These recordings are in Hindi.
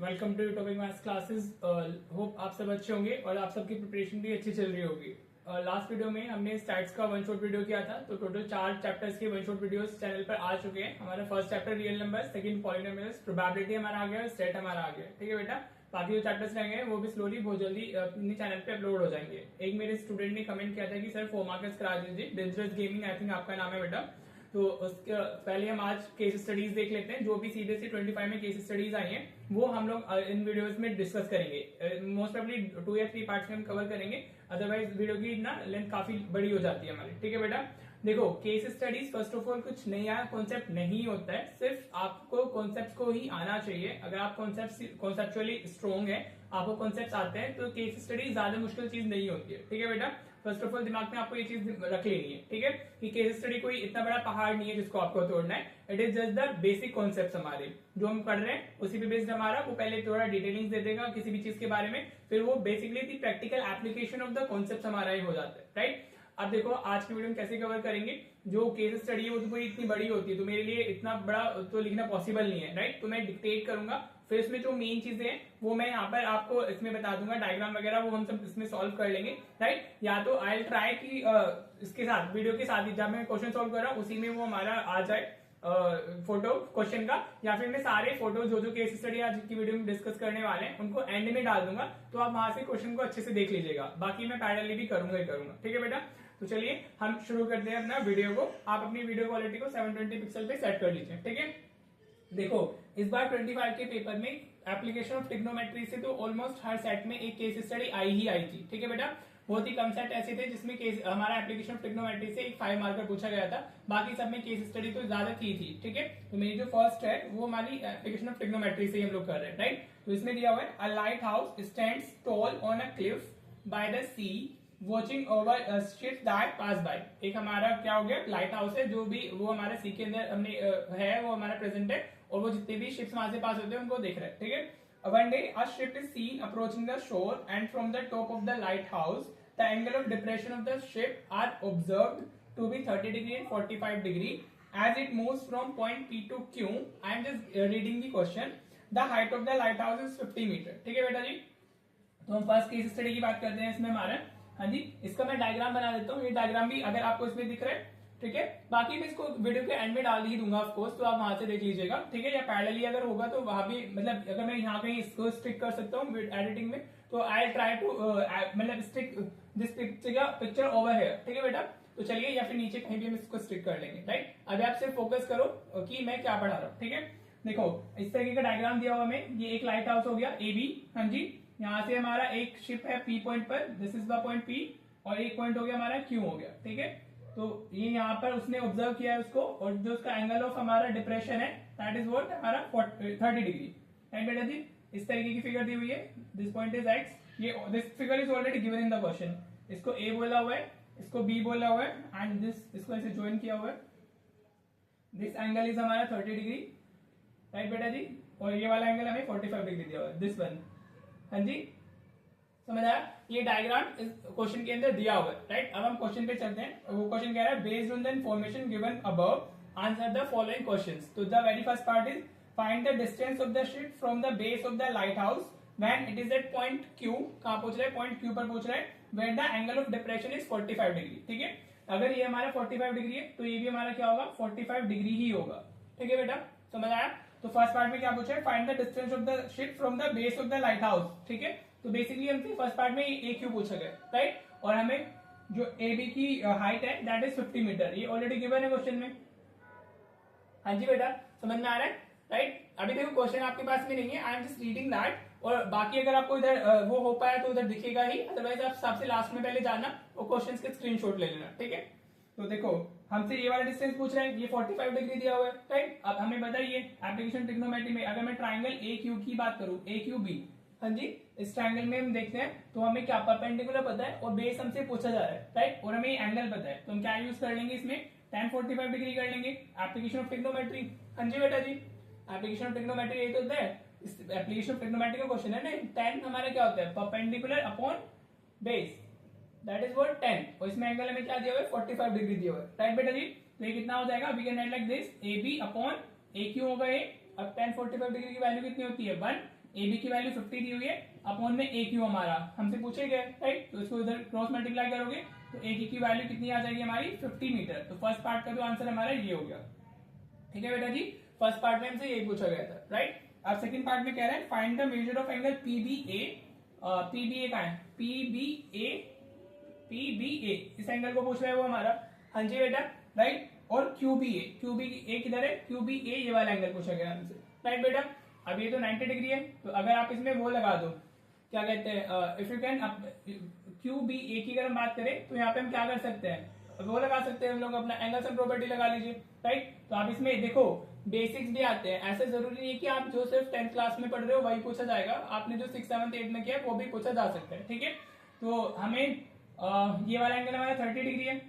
Welcome to topic maths classes. Hope आप सब अच्छे होंगे और आप सबकी प्रिपरेशन भी अच्छी चल रही होगी। लास्ट वीडियो में हमने स्टैट्स का वन शॉट वीडियो किया था, तो टोटल 4 चैप्टर्स के वन शॉट वीडियोस चैनल पर आ चुके हैं। हमारा first chapter real number, second polynomials, probability हमारा आ गया, स्टेट हमारा आ गया। ठीक है बेटा, बाकी जो चैप्टर्स रहेंगे वो भी स्लोली बहुत जल्दी अपने चैनल पे अपलोड हो जाएंगे। एक मेरे स्टूडेंट ने कमेंट किया था कि सर 4 मार्कर्स करा दीजिए, डेंजरस गेमिंग आई थिंक आपका नाम है बेटा। तो उसके पहले हम आज केस स्टडीज देख लेते हैं। जो भी सीबीएसई 25 में केस स्टडीज आई हैं वो हम लोग इन वीडियोस में डिस्कस करेंगे। मोस्ट प्रॉब्ली 2 या 3 पार्ट्स में हम कवर करेंगे, अदरवाइज वीडियो की ना लेंथ काफी बड़ी हो जाती है हमारी। ठीक है बेटा, देखो case studies first of all कुछ नया कॉन्सेप्ट नहीं होता है, सिर्फ आपको कॉन्सेप्ट को ही आना चाहिए। अगर आप कॉन्सेप्चुअली स्ट्रॉन्ग है, आपको कॉन्सेप्ट आते हैं, तो केस स्टडी ज्यादा मुश्किल चीज नहीं होती है। ठीक है बेटा, फर्स्ट ऑफ ऑल दिमाग में आपको ये चीज रख लेनी है। ठीक है, कि केस स्टडी कोई इतना बड़ा पहाड़ नहीं है जिसको आपको तोड़ना है। It is just the basic concept हमारे जो हम पढ़ रहे हैं उसी पे बेस्ड हमारा वो पहले थोड़ा डिटेलिंग दे देगा किसी भी चीज के बारे में, फिर वो basically the practical application of the concept हमारा ही हो जाता है। राइट, अब देखो आज की वीडियो में कैसे कवर करेंगे। जो केस स्टडी है वो तो पूरी इतनी बड़ी होती है, तो मेरे लिए इतना बड़ा तो लिखना पॉसिबल नहीं है। राइट, तो मैं डिक्टेट करूंगा, फिर इसमें जो मेन चीजें हैं वो मैं यहाँ पर आपको इसमें बता दूंगा, डायग्राम वगैरह वो हम सब इसमें सॉल्व कर लेंगे। राइट, या तो आई ट्राई कि इसके साथ वीडियो के साथ ही जब मैं क्वेश्चन सॉल्व कर रहा हूँ उसी में वो हमारा आ जाए फोटो क्वेश्चन का, या फिर मैं सारे फोटो जो केस स्टडी आज की वीडियो में डिस्कस करने वाले हैं उनको एंड में डाल दूंगा, तो आप वहां से क्वेश्चन को अच्छे से देख लीजिएगा। बाकी मैं पैरेलली भी करूंगा ही करूंगा। ठीक है बेटा, तो चलिए हम शुरू करते हैं अपना वीडियो को। आप अपनी वीडियो क्वालिटी को 720 पिक्सल पे सेट कर लीजिए। ठीक है, देखो इस बार 25 के पेपर में एप्लीकेशन ऑफ ट्रिग्नोमेट्री से तो ऑलमोस्ट हर सेट में एक केस स्टडी आई ही आई थी। ठीक है बेटा, बहुत ही कम सेट ऐसे थे जिसमें केस हमारा एप्लीकेशन ऑफ ट्रिग्नोमेट्री से एक 5 मार्कर पूछा गया था, बाकी सब में केस स्टडी तो ज्यादा थी। ठीक है, तो मेरी जो फर्स्ट है वो हमारी एप्लीकेशन ऑफ ट्रिग्नोमेट्री से हम लोग कर रहे हैं। राइट, तो इसमें दिया हुआ है a lighthouse stands tall on a cliff by the sea watching over ships that pass by. एक हमारा क्या हो गया, लाइट हाउस है जो भी वो हमारे सी के अंदर हमने है वो हमारा प्रेजेंट है, और वो जितने भी शिप्स वहां से पास होते हैं उनको देख रहे हैं। ठीक है, one day a ship is seen approaching the shore and from the top of the lighthouse the angle of depression of the ship are observed to be 30 degree and 45 degree as it moves from point P to Q. I am just reading the question. The height of the lighthouse is 50 meter. ठीक है बेटा जी, तो हम फर्स्ट केस स्टडी की बात करते हैं इसमें हमारा। हाँ जी, इसका मैं डायग्राम बना देता हूँ, ये डायग्राम भी अगर आपको इसमें दिख रहा है। ठीक है, बाकी मैं इसको वीडियो के एंड में डाल ही दूंगा ऑफ कोर्स, तो आप वहां से देख लीजिएगा। ठीक है, या पैरेलली अगर होगा तो वहां भी, मतलब अगर मैं यहाँ कहीं इसको स्टिक कर सकता हूँ एडिटिंग में, तो आई ट्राई टू मतलब stick this picture over here. ठीक है बेटा, तो चलिए, या फिर नीचे कहीं भी हम इसको स्टिक कर लेंगे। राइट, अभी आप सिर्फ फोकस करो कि मैं क्या पढ़ा रहा हूँ। ठीक है, देखो इस तरीके का डायग्राम दिया हुआ हमें, ये एक लाइट हाउस हो गया ए बी। हाँ जी, यहाँ से हमारा एक शिप है पी पॉइंट पर, this is the point P, और एक पॉइंट हो गया हमारा क्यू हो गया। ठीक है, तो ये यहाँ पर उसने ऑब्जर्व किया है उसको, और जो उसका एंगल ऑफ हमारा डिप्रेशन है दैट इज व्हाट हमारा 30 डिग्री। राइट बेटा जी, इस तरीके की फिगर दी हुई है, दिस पॉइंट इज एक्स, ये this figure is already given in the question. इसको ए बोला हुआ है, इसको बी बोला हुआ है, एंड दिस इसको ऐसे ज्वाइन किया हुआ है। दिस एंगल इज हमारा 30 डिग्री। राइट बेटा जी, और ये वाला एंगल हमें 45 डिग्री दिया हुआ है, दिस वन। हाँ जी, समझ आया, ये डायग्राम इस क्वेश्चन के अंदर दिया हुआ है। राइट, अब हम क्वेश्चन पे चलते हैं। वो क्वेश्चन कह रहा है based on the information given above answer the following questions. तो the very first part is find the distance of the ship from the base of the lighthouse when it is at point Q. कहां पूछ रहा है, पॉइंट क्यू पर पूछ रहा है, where the angle of depression is 45 degree. ठीक है, अगर ये हमारा 45 डिग्री है तो ये भी हमारा क्या होगा, 45 डिग्री ही होगा। ठीक है बेटा, समझ आया। तो फर्स्ट पार्ट में क्या पूछा है, find the distance of the ship from the base of the light house. ठीक है, तो बेसिकली हमसे फर्स्ट पार्ट में ए क्यू पूछा गया। राइट, और हमें जो ए बी की हाइट है दैट इज 50 मीटर, ये ऑलरेडी गिवन है क्वेश्चन में। हाँ जी बेटा, समझ में आ रहा है। राइट, अभी देखो क्वेश्चन आपके पास में नहीं है, I am just reading that, और बाकी अगर आपको इधर वो हो पाया तो उधर दिखेगा ही, अदरवाइज आप सबसे लास्ट में पहले जाना और क्वेश्चन के स्क्रीनशॉट ले लेना। ठीक है, तो देखो हमसे ये वाला डिस्टेंस पूछ रहा है, ये 45 डिग्री दिया हुआ है। राइट, अब हमें बताइए एप्लीकेशन ट्रिग्नोमेट्री में अगर मैं ट्राइंगल ए क्यू की बात करूं, ए क्यू बी, हाँ जी, इस ट्रायंगल में हम देखते हैं तो हमें क्या परपेंडिकुलर पता है और बेस हमसे पूछा जा रहा है। राइट, और हमें एंगल पता है, तो हम क्या यूज कर लेंगे इसमें, tan 45 डिग्री कर लेंगे, एप्लीकेशन ऑफ ट्रिग्नोमेट्री। हाँ जी बेटा जी, एप्लीकेशन ऑफ ट्रिग्नोमेट्री यही तो होता है, इस एप्लीकेशन ऑफ ट्रिग्नोमेट्री का क्वेश्चन है ना। tan हमारा क्या होता है, perpendicular upon base, that is what tan, और इसमें एंगल हमें क्या दिया हुआ है, 45 डिग्री दिया हुआ है। राइट बेटा जी, तो ये कितना हो जाएगा, we can write like this, A B upon A Q होगा ये। अब tan 45 डिग्री की वैल्यू कितनी होती है, 1, ए बी की वैल्यू 50 दी हुई है, अपॉन में ए क्यू हमारा हमसे पूछे गए, राइट। तो इसको इधर क्रॉस मल्टीप्लाई करोगे तो ए की वैल्यू कितनी आ जाएगी हमारी 50 मीटर। तो फर्स्ट पार्ट का जो आंसर हमारा ये हो गया। ठीक है बेटा जी, फर्स्ट पार्ट में हमसे यही पूछा गया था, राइट। अब सेकंड पार्ट में कह रहा है find the measure of angle PBA. PBA का है, पीबीए, पीबीए इस एंगल को पूछ रहा है वो हमारा। हाँ जी बेटा, राइट। और क्यूबीए, क्यूबीए किधर है, क्यूबीए ये वाला एंगल पूछा गया हमसे, राइट बेटा। अब ये तो 90 डिग्री है, तो अगर आप इसमें वो लगा दो, क्या कहते हैं, इफ यू कैन, क्यूबीए की अगर हम बात करें तो यहाँ पे हम क्या कर सकते हैं, वो लगा सकते हैं हम लोग अपना एंगल सम प्रॉपर्टी लगा लीजिए, राइट। तो आप इसमें देखो बेसिक्स भी आते हैं, ऐसे जरूरी नहीं है कि आप जो सिर्फ 10th क्लास में पढ़ रहे हो वही पूछा जाएगा, आपने जो 6, 7, 8 में किया वो भी पूछा जा सकता है, ठीक है। तो हमें ये वाला एंगल हमारा 30 डिग्री है,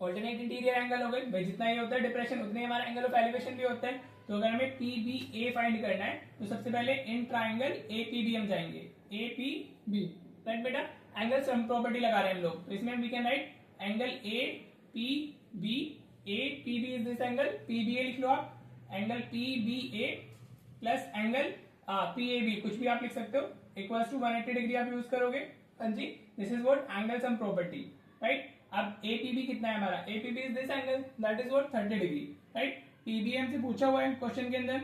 ऑल्टरनेट इंटीरियर एंगल हो गए भाई, जितना ये होता है डिप्रेशन उतने हमारा एंगल ऑफ एलिवेशन भी होता है। तो अगर हमें पी बी ए फाइंड करना है तो सबसे पहले in triangle A P B हम जाएंगे, ए पी बी, राइट बेटा। एंगल सम प्रॉपर्टी लगा रहे हैं हम लोग, तो इसमें we can write angle A P B, A P B is this angle, P B A लिख लो आप, angle P B A plus angle P A B, कुछ भी आप लिख सकते हो, इक्वल्स टू 180 डिग्री आप यूज करोगे। हाँ जी, this is what angle sum property, right. अब एपीबी कितना है हमारा, APB is this angle, that is what 30 degree, right. PBM से पूछा हुआ है क्वेश्चन के अंदर,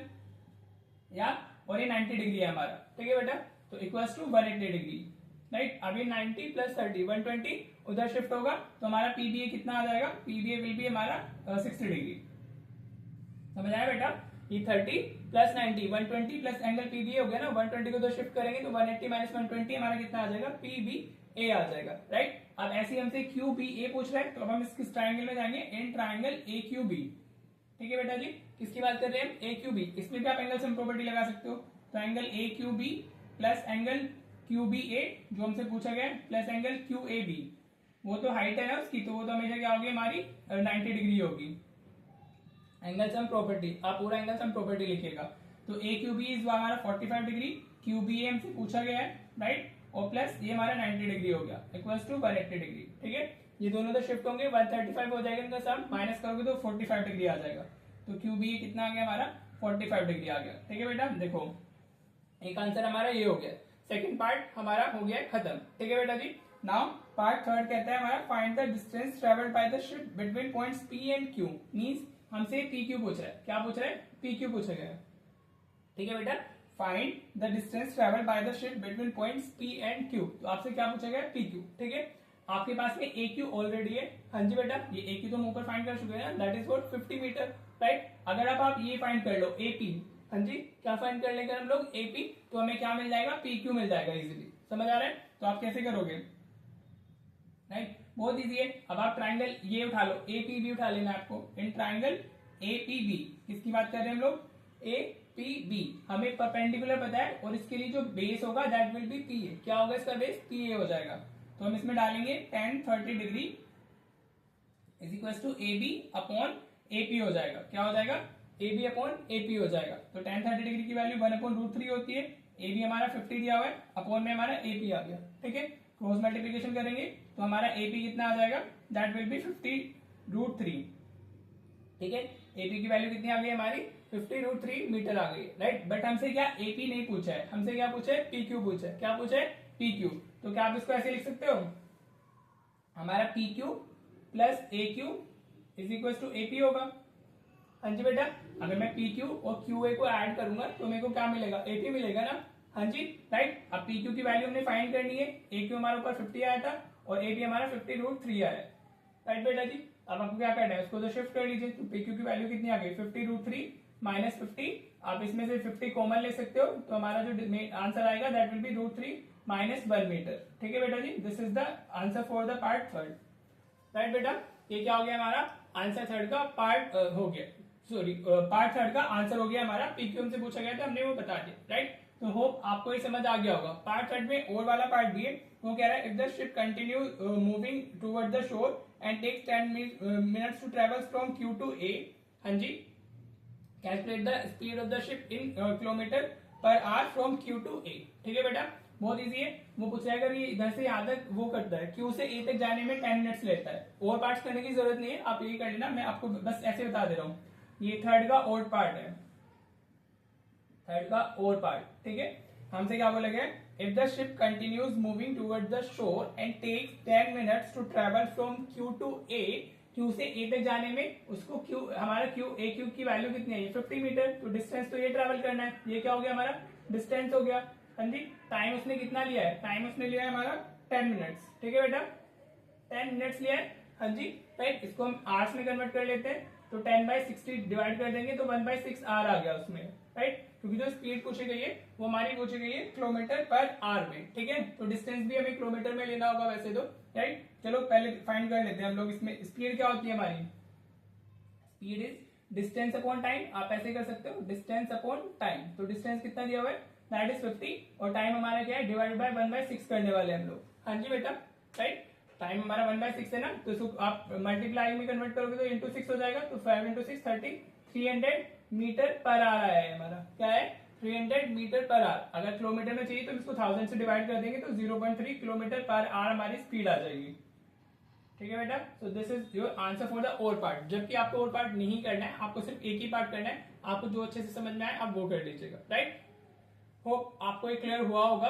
या और ये 90 डिग्री है हमारा, ठीक है बेटा। तो इक्वल्स टू 180 डिग्री, राइट। अब ये 90 प्लस 30 120 उधर शिफ्ट होगा तो हमारा पीबीए कितना आ जाएगा, पीबीए विल बी हमारा 60 डिग्री। समझ आया बेटा, ये 30 प्लस 90 120 प्लस एंगल पीबीए हो गया ना, 120 को तो शिफ्ट करेंगे तो 180 माइनस 120 हमारा कितना आ जाएगा, पीबीए आ जाएगा, राइट। अब ऐसे हमसे क्यू बी ए पूछ रहा है तो अब हम किस ट्राइंगल में जाएंगे, in triangle A Q B, ठीक है बेटा जी। किसकी बात कर रहे हैं, ए क्यू बी, इसमें भी आप एंगल सम प्रॉपर्टी लगा सकते हो। तो angle A Q B plus angle Q B A जो हमसे पूछा गया plus angle Q A B, वो तो हाइट है ना उसकी, तो वो तो हमेशा क्या होगी हमारी 90 डिग्री होगी। एंगल सम प्रॉपर्टी, आप पूरा एंगल सम प्रॉपर्टी लिखिएगा। तो ए क्यू बी इज हमारा 45 डिग्री, क्यू बी ए हमसे पूछा गया है, राइट, और प्लस ये हमारा 90 डिग्री हो गया, इक्वल्स टू 180 डिग्री, ठीक है। ये दोनों तो शिफ्ट होंगे, 135 हो जाएगा इनका सम, माइनस करोगे तो 45 डिग्री आ जाएगा। तो क्यू बी ए कितना आ गया हमारा 45 डिग्री आ गया, ठीक है बेटा। देखो एक आंसर हमारा ये हो गया, सेकंड पार्ट हमारा हो गया खत्म, ठीक है बेटा जी। नाउ पार्ट थर्ड कहता है हमारा find the distance travelled by the ship between points P and Q. Means हमसे पी क्यू पूछ रहा है, क्या पूछ रहा है, पी क्यू पूछा गया है, ठीक है बेटा। Find the distance travelled by the ship between points P and Q, तो आपसे क्या पूछा गया, पी क्यू, ठीक है। आपके पास में ए क्यू ऑलरेडी है, हाँ जी बेटा, ये ए क्यू तो हम ऊपर फाइंड कर चुके हैं ना, that is what 50 metre, right. अगर आप ये फाइंड कर लो एपी, हाँ जी, क्या फाइंड कर लेंगे हम लोग एपी, तो हमें क्या मिल जाएगा, पी क्यू मिल जाएगा इजीली, समझ आ रहा है। तो आप कैसे करोगे, राइट, बहुत इजी है। अब आप ट्राइंगल ये उठा लो, एपीबी उठा लेना आपको, इन ट्राइंगल एपीबी, किसकी बात कर रहे हैं हम लोग, एपीबी, हमें परपेंडिकुलर पता है और इसके लिए जो बेस होगा that will B P A, क्या होगा इसका बेस, पी ए हो जाएगा। तो हम इसमें डालेंगे tan 30 degree is equal to A B upon AP हो जाएगा, क्या हो जाएगा, ए बी अपॉन एपी हो जाएगा। तो tan 30 डिग्री की वैल्यू 1/√3 होती है, ए बी हमारा 50 दिया हुआ है, अपॉन में हमारा एपी आ गया, ठीक है। क्रॉस मल्टीप्लिकेशन करेंगे तो हमारा एपी कितना आ जाएगा, दैट विल बी 50√3, ठीक है। एपी की वैल्यू कितनी आ गई हमारी 50√3 मीटर आ गई, राइट। बट हमसे क्या एपी नहीं पूछा है, हमसे क्या पूछा है, पी क्यू पूछा है, क्या पूछा है, पी क्यू। तो क्या आप इसको ऐसे लिख सकते हो, हमारा P Q plus A Q is equal to AP होगा, हाँ जी बेटा। अगर मैं पी क्यू और क्यू ए को ऐड करूंगा तो मेरे को क्या मिलेगा, एपी मिलेगा ना, हाँ जी, राइट। अब पी क्यू की वैल्यू हमने फाइंड करनी है, ए क्यू हमारे ऊपर 50 आया था और ए पी हमारा 50√3 आया है, राइट बेटा जी। अब आपको क्या करना है, उसको तो शिफ्ट कर लीजिए। तो पी क्यू की वैल्यू कितनी आ गई, 50√3 माइनस 50, आप इसमें से 50 कॉमन ले सकते हो, तो हमारा जो आंसर आएगा that will be √3 minus 1 metre, ठीक है बेटा जी। This is the answer for the part third, right बेटा। ये क्या हो गया हमारा आंसर थर्ड का पार्ट हो गया, सॉरी पार्ट थर्ड का आंसर हो गया हमारा, पीक्यू हमसे पूछा गया था, हमने वो बता दिया, राइट। तो होप आपको ये समझ आ गया होगा। पार्ट थर्ड में और वाला पार्ट भी है, वो कह रहा है if the ship continue moving toward the shore and takes 10 minutes to travel from Q to A, हाँ जी, calculate the speed of the ship in kilometre per hour from Q to A, ठीक है बेटा। बहुत इजी है, वो पूछ रहा है अगर ये इधर से यहाँ तक वो करता है, क्यू से ए तक जाने में 10 मिनट्स लेता है, और पार्ट्स करने की जरूरत नहीं है, आप ये कर लेना, मैं आपको बस ऐसे बता दे रहा हूँ। ये थर्ड का ओड पार्ट है, थर्ड का और पार्ट, ठीक है। हमसे क्या बोला गया, if the ship continues moving toward the shore and takes 10 minutes to travel from Q to A, Q से ए तक जाने में उसको क्यू, हमारा क्यू ए क्यू की वैल्यू कितनी है, 50 मीटर, तो डिस्टेंस तो ये ट्रेवल करना है, ये क्या हो गया हमारा डिस्टेंस हो गया। हाँ जी, टाइम उसने कितना लिया है, टाइम उसने लिया है हमारा 10 मिनट्स, ठीक है बेटा, 10 मिनट्स लिया है। हाँ जी, राइट, इसको हम आवर्स में कन्वर्ट कर लेते हैं, तो 10/60 डिवाइड कर देंगे तो 1/6 आवर आ गया उसमें, राइट, क्योंकि जो स्पीड पूछी गई है वो हमारी पूछी गई है किलोमीटर पर आवर में, ठीक है। तो डिस्टेंस भी हमें किलोमीटर में लेना होगा वैसे तो, राइट। चलो पहले फाइंड कर लेते हैं हम लोग, इसमें स्पीड क्या होती है हमारी, speed is distance upon time, आप ऐसे कर सकते हो डिस्टेंस अपॉन टाइम, तो डिस्टेंस कितना दिया हुआ है दैट इज 50 और टाइम हमारा क्या है डिवाइडेड बाय 1/6 करने वाले हम लोग। हाँ जी बेटा, राइट, टाइम हमारा 1/6 है ना, तो इसको आप मल्टीप्लाई में कन्वर्ट करोगे तो इंटू 6 हो जाएगा, तो 5 × 6 30, 300 मीटर पर आवर आया है हमारा, क्या है 300 मीटर पर आवर। अगर किलोमीटर में चाहिए तो इसको 1000 से डिवाइड कर देंगे तो 0.3 किलोमीटर पर आवर हमारी स्पीड आ जाएगी, ठीक है बेटा। सो this is your answer for the और पार्ट। जबकि आपको और पार्ट नहीं करना है, आपको सिर्फ एक ही पार्ट करना है, आपको जो अच्छे से समझ में आए आप वो कर लीजिएगा, राइट। होप आपको ये क्लियर हुआ होगा।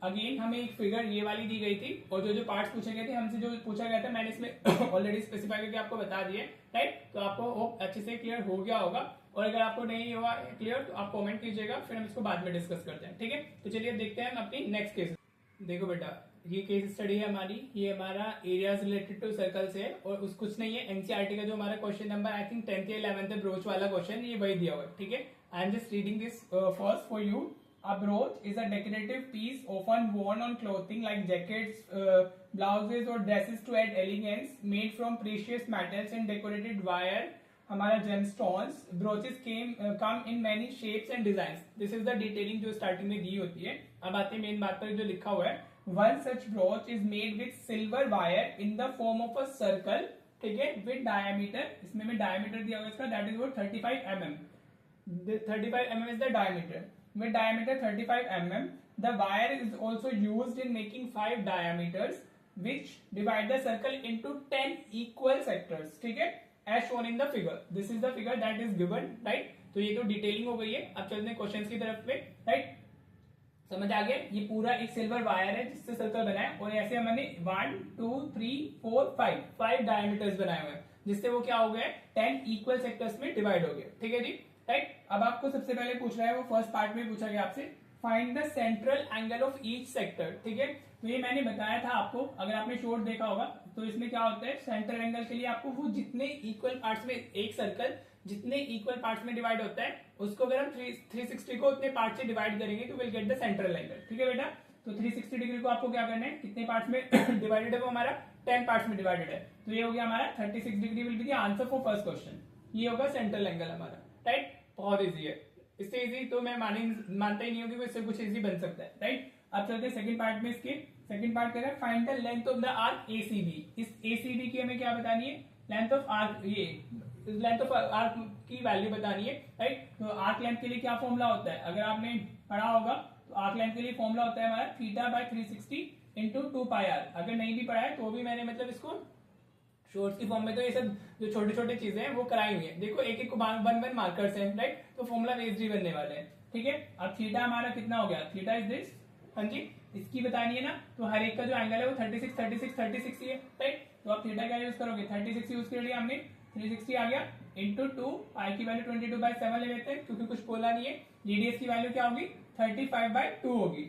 अगेन हमें एक फिगर ये वाली दी गई थी और जो जो पार्ट्स पूछे गए थे हमसे, जो पूछा गया था मैंने इसमें ऑलरेडी स्पेसिफाई करके आपको बता दिए, राइट। तो आपको होप अच्छे से क्लियर हो गया होगा, और अगर आपको नहीं हुआ क्लियर तो आप कमेंट कीजिएगा, फिर हम इसको बाद में डिस्कस करते हैं, ठीक है। तो चलिए देखते हैं हम अपनी नेक्स्ट केस। देखो बेटा, ये केस स्टडी है हमारी, ये हमारा एरियाज रिलेटेड टू सर्कल्स है, और उस कुछ नहीं है, एनसीईआरटी का जो हमारा question number I think 10th या 11th ब्रोच वाला क्वेश्चन, ये वही दिया हुआ है, ठीक है। I am just reading this first for you. A brooch is a decorative piece often worn on clothing like jackets, blouses or dresses to add elegance, made from precious metals and decorated wire. हमारा gemstones. Brooches come in many shapes and designs. This is the detailing जो starting में दी होती है। अब आते हैं मेन बात पर, जो लिखा हुआ है, one such brooch is made with silver wire in the form of a circle, ठीक है, with diameter, इसमें में diameter दिया हुआ इसका, that is what 35 mm. 35 mm is the diameter. With diameter 35 mm, the wire is also used in making 5 diameters, which divide the circle into 10 equal sectors, ठीक है, as shown in the figure. This is the figure that is given, right? तो ये तो डिटेलिंग हो गई है। अब चलते हैं क्वेश्चंस की तरफ पे, राइट। समझ आ गया, ये पूरा एक सिल्वर वायर है जिससे सर्कल बना है, और ऐसे हमने 1 2 3 4 5 डायमीटर्स बनाए हुए हैं, जिससे वो क्या हो गए 10 इक्वल सेक्टर्स में डिवाइड हो गए, ठीक है जी, राइट। अब आपको सबसे पहले पूछ रहा है, वो फर्स्ट पार्ट में पूछा गया आपसे, find the central angle of each sector, ठीक है। तो ये मैंने बताया था आपको, अगर आपने शॉर्ट देखा होगा तो इसमें क्या होता है, सेंट्रल एंगल के लिए आपको वो जितने इक्वल पार्ट्स में, एक सर्कल जितने इक्वल पार्ट्स में डिवाइड होता है, उसको अगर हम 360 को उतने पार्ट से डिवाइड करेंगे तो will get the central angle, ठीक है बेटा। तो 360 डिग्री को आपको क्या करना है, कितने पार्ट्स में डिवाइडेड है, वो हमारा 10 पार्ट्स में डिवाइडेड है, तो ये हो गया हमारा 36 degree will be the answer for first question. ये होगा सेंट्रल एंगल हमारा, राइट। बहुत इजी है, इससे इजी तो मैं मानता ही नहीं हूँ कि इससे कुछ इजी बन सकता है, राइट। अब चलते हैं सेकंड पार्ट में। इसके सेकंड पार्ट कह रहा है find the length of the arc ACB. इस एसीबी की हमें क्या बतानी है, लेंथ ऑफ आर्क, ये लेंथ ऑफ आर्क की वैल्यू बतानी है, राइट। तो आर्क लेंथ के लिए क्या फॉर्मूला होता है, अगर आपने पढ़ा होगा तो आर्क लेंथ के लिए फॉर्मूला होता है हमारा θ/360 × 2πr। अगर नहीं भी पढ़ा है तो भी मैंने मतलब इसको शॉर्ट्स की फॉर्म में, तो ये सब जो छोटे छोटे चीजें हैं वो कराई हुई है, देखो एक एक 1 मार्कर्स हैं, राइट। तो फॉर्मूला बेस्ड ही बनने वाले हैं, ठीक है। अब थीटा हमारा कितना हो गया, थीटा इज दिस, हाँ जी, इसकी बतानी है ना, तो हर एक का जो एंगल है वो 36 36 36 ही है, राइट। तो आप थीटा क्या यूज करोगे, 36 यूज कर लिया हमने, 360 आ गया इंटू 2, पाई की वैल्यू 22/7 ले लेते हैं क्योंकि कुछ बोला नहीं है। रेडियस की वैल्यू क्या होगी, 35/2 होगी,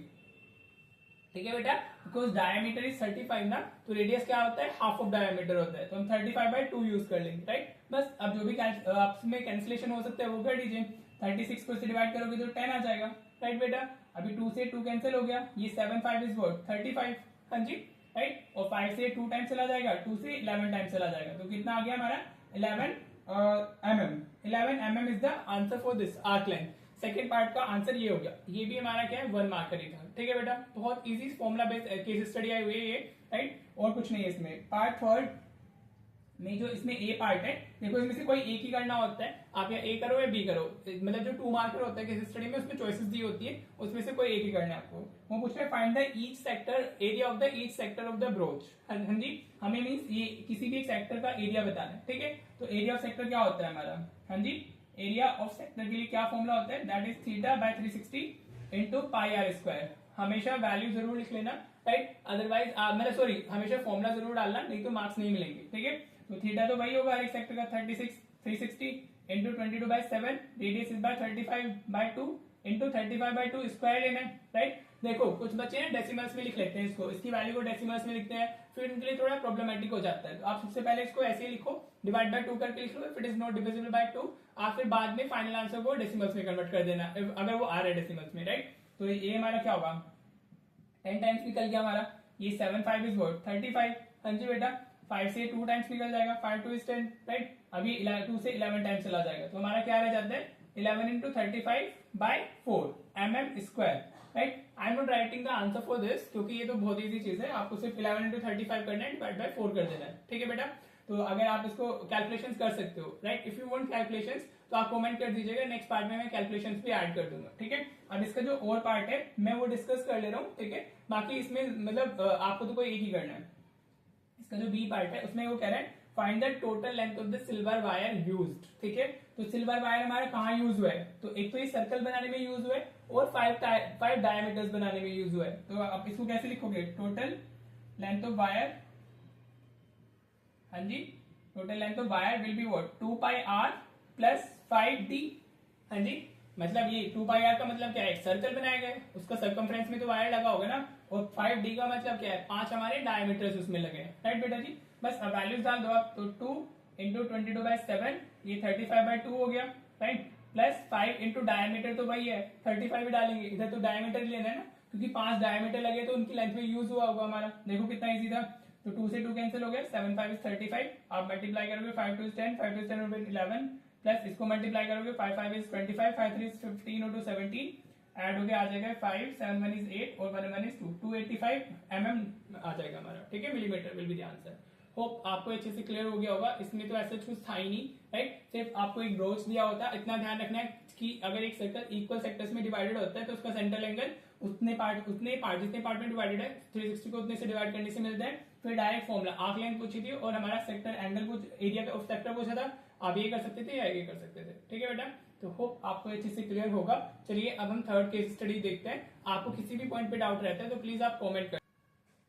ठीक है बेटा, बिकॉज डायमीटर इज 35 ना, तो रेडियस क्या होता है, हाफ ऑफ डायमीटर होता है, तो हम 35/2 यूज कर लेंगे, राइट। बस अब जो भी आपमें कैंसिलेशन हो सकता है वो कर दीजिए, 36 को डिवाइड करोगे तो 10 आ जाएगा, राइट बेटा। अभी 2 से 2 कैंसिल हो गया, ये 7 5 इज व्हाट 35, हाँ जी, राइट। और 5 से 2 टाइम चला जाएगा, 2 से 11 टाइम चला जाएगा, तो कितना आ गया हमारा 11 mm। 11 mm is the answer for this arc length. Second part का आंसर ये हो गया, ये भी हमारा क्या है 1 मार्कर ही था, ठीक है बेटा। बहुत easy formula based case study आई हुई है, राइट, और कुछ नहीं है इसमें। पार्ट थर्ड में जो इसमें ए पार्ट है, देखो इसमें से कोई एक ही करना होता है, आप या ए करो या बी करो, मतलब जो 2 मार्कर होता है केस स्टडी में उसमें चॉइसेस दी होती है, उसमें से कोई एक ही करना है आपको। वो पूछ रहे find the each sector area of the each sector of the broach, हाँ जी, हमें मींस ये किसी भी एक सेक्टर का एरिया बताना है, ठीक है। तो एरिया ऑफ सेक्टर क्या होता है हमारा, हाँ जी, एरिया ऑफ सेक्टर के लिए क्या फॉर्मूला होता है, that is theta by 360 into pi r square. हमेशा वैल्यू जरूर लिख लेना, राइट, अदरवाइज मतलब सॉरी हमेशा फॉर्मूला जरूर डालना, नहीं तो मार्क्स नहीं मिलेंगे, ठीक है। तो थीटा तो वही होगा हर एक सेक्टर का 360 into 22/7, radius is by 35/2 into 35/2 square लेना है, राइट। देखो कुछ बच्चे हैं डेसिमल्स में लिख लेते हैं इसको, इसकी वैल्यू को डेसिमल्स में लिखते हैं, फिर उनके लिए थोड़ा प्रॉब्लमैटिक हो जाता है। तो आप सबसे पहले इसको ऐसे ही लिखो, डिवाइड बाय 2 करके लिख लो, if it is not divisible by 2, आप फिर बाद में फाइनल आंसर को डेसिमल्स में कन्वर्ट कर देना अगर वो आ रहा है डेसिमल्स में, राइट। तो ये हमारा क्या होगा, 10 टाइम्स निकल गया हमारा, ये 7 5 इज व्हाट 35, हाँ जी बेटा, 5 से 2 टाइम्स निकल जाएगा, 5 2 इज 10, राइट। अभी 2 से 11 टाइम्स चला जाएगा, तो हमारा क्या रह जाता है 11 into 35/4 mm square, right. I am not writing the answer for this क्योंकि ये तो बहुत इजी चीज है, आपको सिर्फ 11 इंटू 35 करना है, डिवाइड बाय 4 कर देना है, ठीक है बेटा। तो अगर आप इसको कैलकुलेशंस कर सकते हो, right, if you want calculations तो आप कमेंट कर दीजिएगा, नेक्स्ट पार्ट में मैं कैलकुलेशंस भी ऐड कर दूंगा, ठीक है। अब इसका जो और पार्ट है मैं वो डिस्कस कर ले रहा हूँ, ठीक है। बाकी इसमें मतलब आपको तो कोई एक ही करना है। इसका जो बी पार्ट है उसमें वो कह रहा है find the total length of the silver wire used, ठीक है। तो सिल्वर वायर हमारा कहाँ यूज हुआ है, तो एक तो ये सर्कल बनाने में यूज हुआ है और 5 डायमीटर्स बनाने में यूज हुआ है। तो आप इसको कैसे लिखोगे, टोटल लेंथ ऑफ वायर, हाँ जी, total length of wire will be what 2πr plus 5d, हाँ जी। मतलब ये 2πr का मतलब क्या है, एक सर्कल बनाया गया है, उसका सर्कमफ्रेंस में तो वायर लगा होगा ना, और 5d का मतलब क्या है, 5 हमारे डायमीटर्स उसमें लगे हैं, राइट बेटा जी। बस अब वैल्यूज डाल दो आप, तो 2 इंटू 22/7 ये 35/2 हो गया, राइट, प्लस 5 इंटू डायमीटर तो वही है 35 भी डालेंगे, इधर तो डायमीटर लेना है ना, क्योंकि 5 डायमीटर लगे तो उनकी लेंथ में यूज हुआ होगा हमारा, देखो कितना इजी था। तो 2 से 2 कैंसिल हो गया, 7 5 इज 35, आप मल्टीप्लाई करोगे 5 2 इज 10, 5 2 इज 10 11, प्लस इसको मल्टीप्लाई करोगे 5 5 इज 25, 5 3 इज 15 और 2 17, ऐड हो गया आ जाएगा 5 7 1 इज 8 और 1 1 इज 2, 285 mm आ जाएगा हमारा, ठीक है, millimetre will be the answer. Hope आपको अच्छे से क्लियर हो गया होगा, इसमें तो ऐसा कुछ था ही नहीं, राइट, सिर्फ आपको एक ब्रोच दिया होता है। इतना ध्यान रखना है कि अगर एक सर्कल इक्वल सेक्टर्स में डिवाइडेड होता है तो उसका सेंट्रल एंगल उतने पार्ट जितने पार्ट में डिवाइडेड है 360 को उतने से डिवाइड करने से मिलता है। फिर डायरेक्ट फॉर्मूला, आर्क लेंथ पूछी थी और हमारा सेक्टर एंगल कुछ एरिया ऑफ सेक्टर पूछा था, आप ये कर सकते थे या ये कर सकते थे, ठीक है बेटा। तो होप आपको अच्छे से क्लियर होगा। चलिए अब हम थर्ड केस स्टडी देखते हैं। आपको किसी भी पॉइंट पे डाउट रहता है तो प्लीज आप कमेंट कर।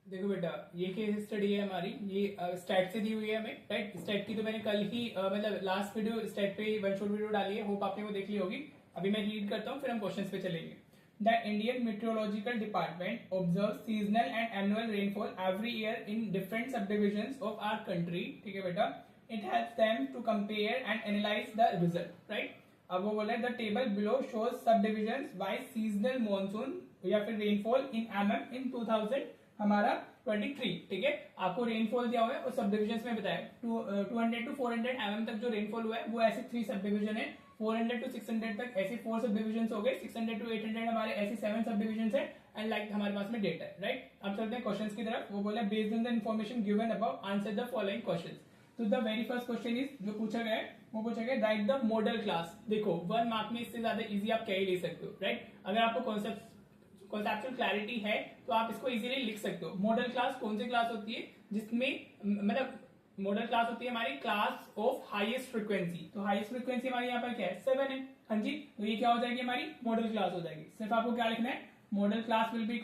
देखो बेटा ये केस स्टडी है हमारी, ये स्टैट से दी हुई है हमें, राइट। स्टैट की तो मैंने कल ही मतलब लास्ट वीडियो स्टैट पे वन शॉट वीडियो डाली है, होप आपने वो देख ली होगी। अभी मैं रीड करता हूँ फिर हम क्वेश्चंस पे चलेंगे। The Indian meteorological department observe seasonal and annual rainfall every year in different sub division of our country, ठीक है बेटा। It helps them to compare and analyse the result, right. अब वो बोला the table below shows sub division wise seasonal monsoon या फिर रेनफॉल इन mm इन 2000 हमारा 23, ठीक है। आपको रेनफॉल दिया हुआ है और सब डिविजन में बताया 200 to 400 mm तक जो रेनफॉल हुआ है वो ऐसे 3 सब डिविजन है, 400 to 600 तक ऐसे 4 सब डिविजन हो गए, 600 to 800 हमारे ऐसे 7 सब डिविजन है, एंड लाइक हमारे पास में डेटा है, राइट। अब चलते हैं क्वेश्चंस की तरफ। वो बोला based on the information given above answer the following questions. तो the very first question is जो पूछा गया है वो पूछा गया राइट द मॉडल क्लास। देखो 1 मार्क में इससे ज्यादा इजी आप क्या ही ले सकते हो, राइट। अगर आपको कॉन्सेप्चुअल क्लैरिटी है तो आप इसको इजीली लिख सकते हो। मॉडल क्लास कौन सी क्लास होती है, जिसमें मतलब मॉडल क्लास होती है हमारी क्लास ऑफ हाईएस्ट फ्रीक्वेंसी। तो हाईएस्ट फ्रीक्वेंसी हमारी यहाँ पर क्या है 7 है, हाँ जी। तो ये क्या हो जाएगी हमारी मॉडल क्लास हो जाएगी। सिर्फ आपको क्या लिखना है, मॉडल क्लास विल बी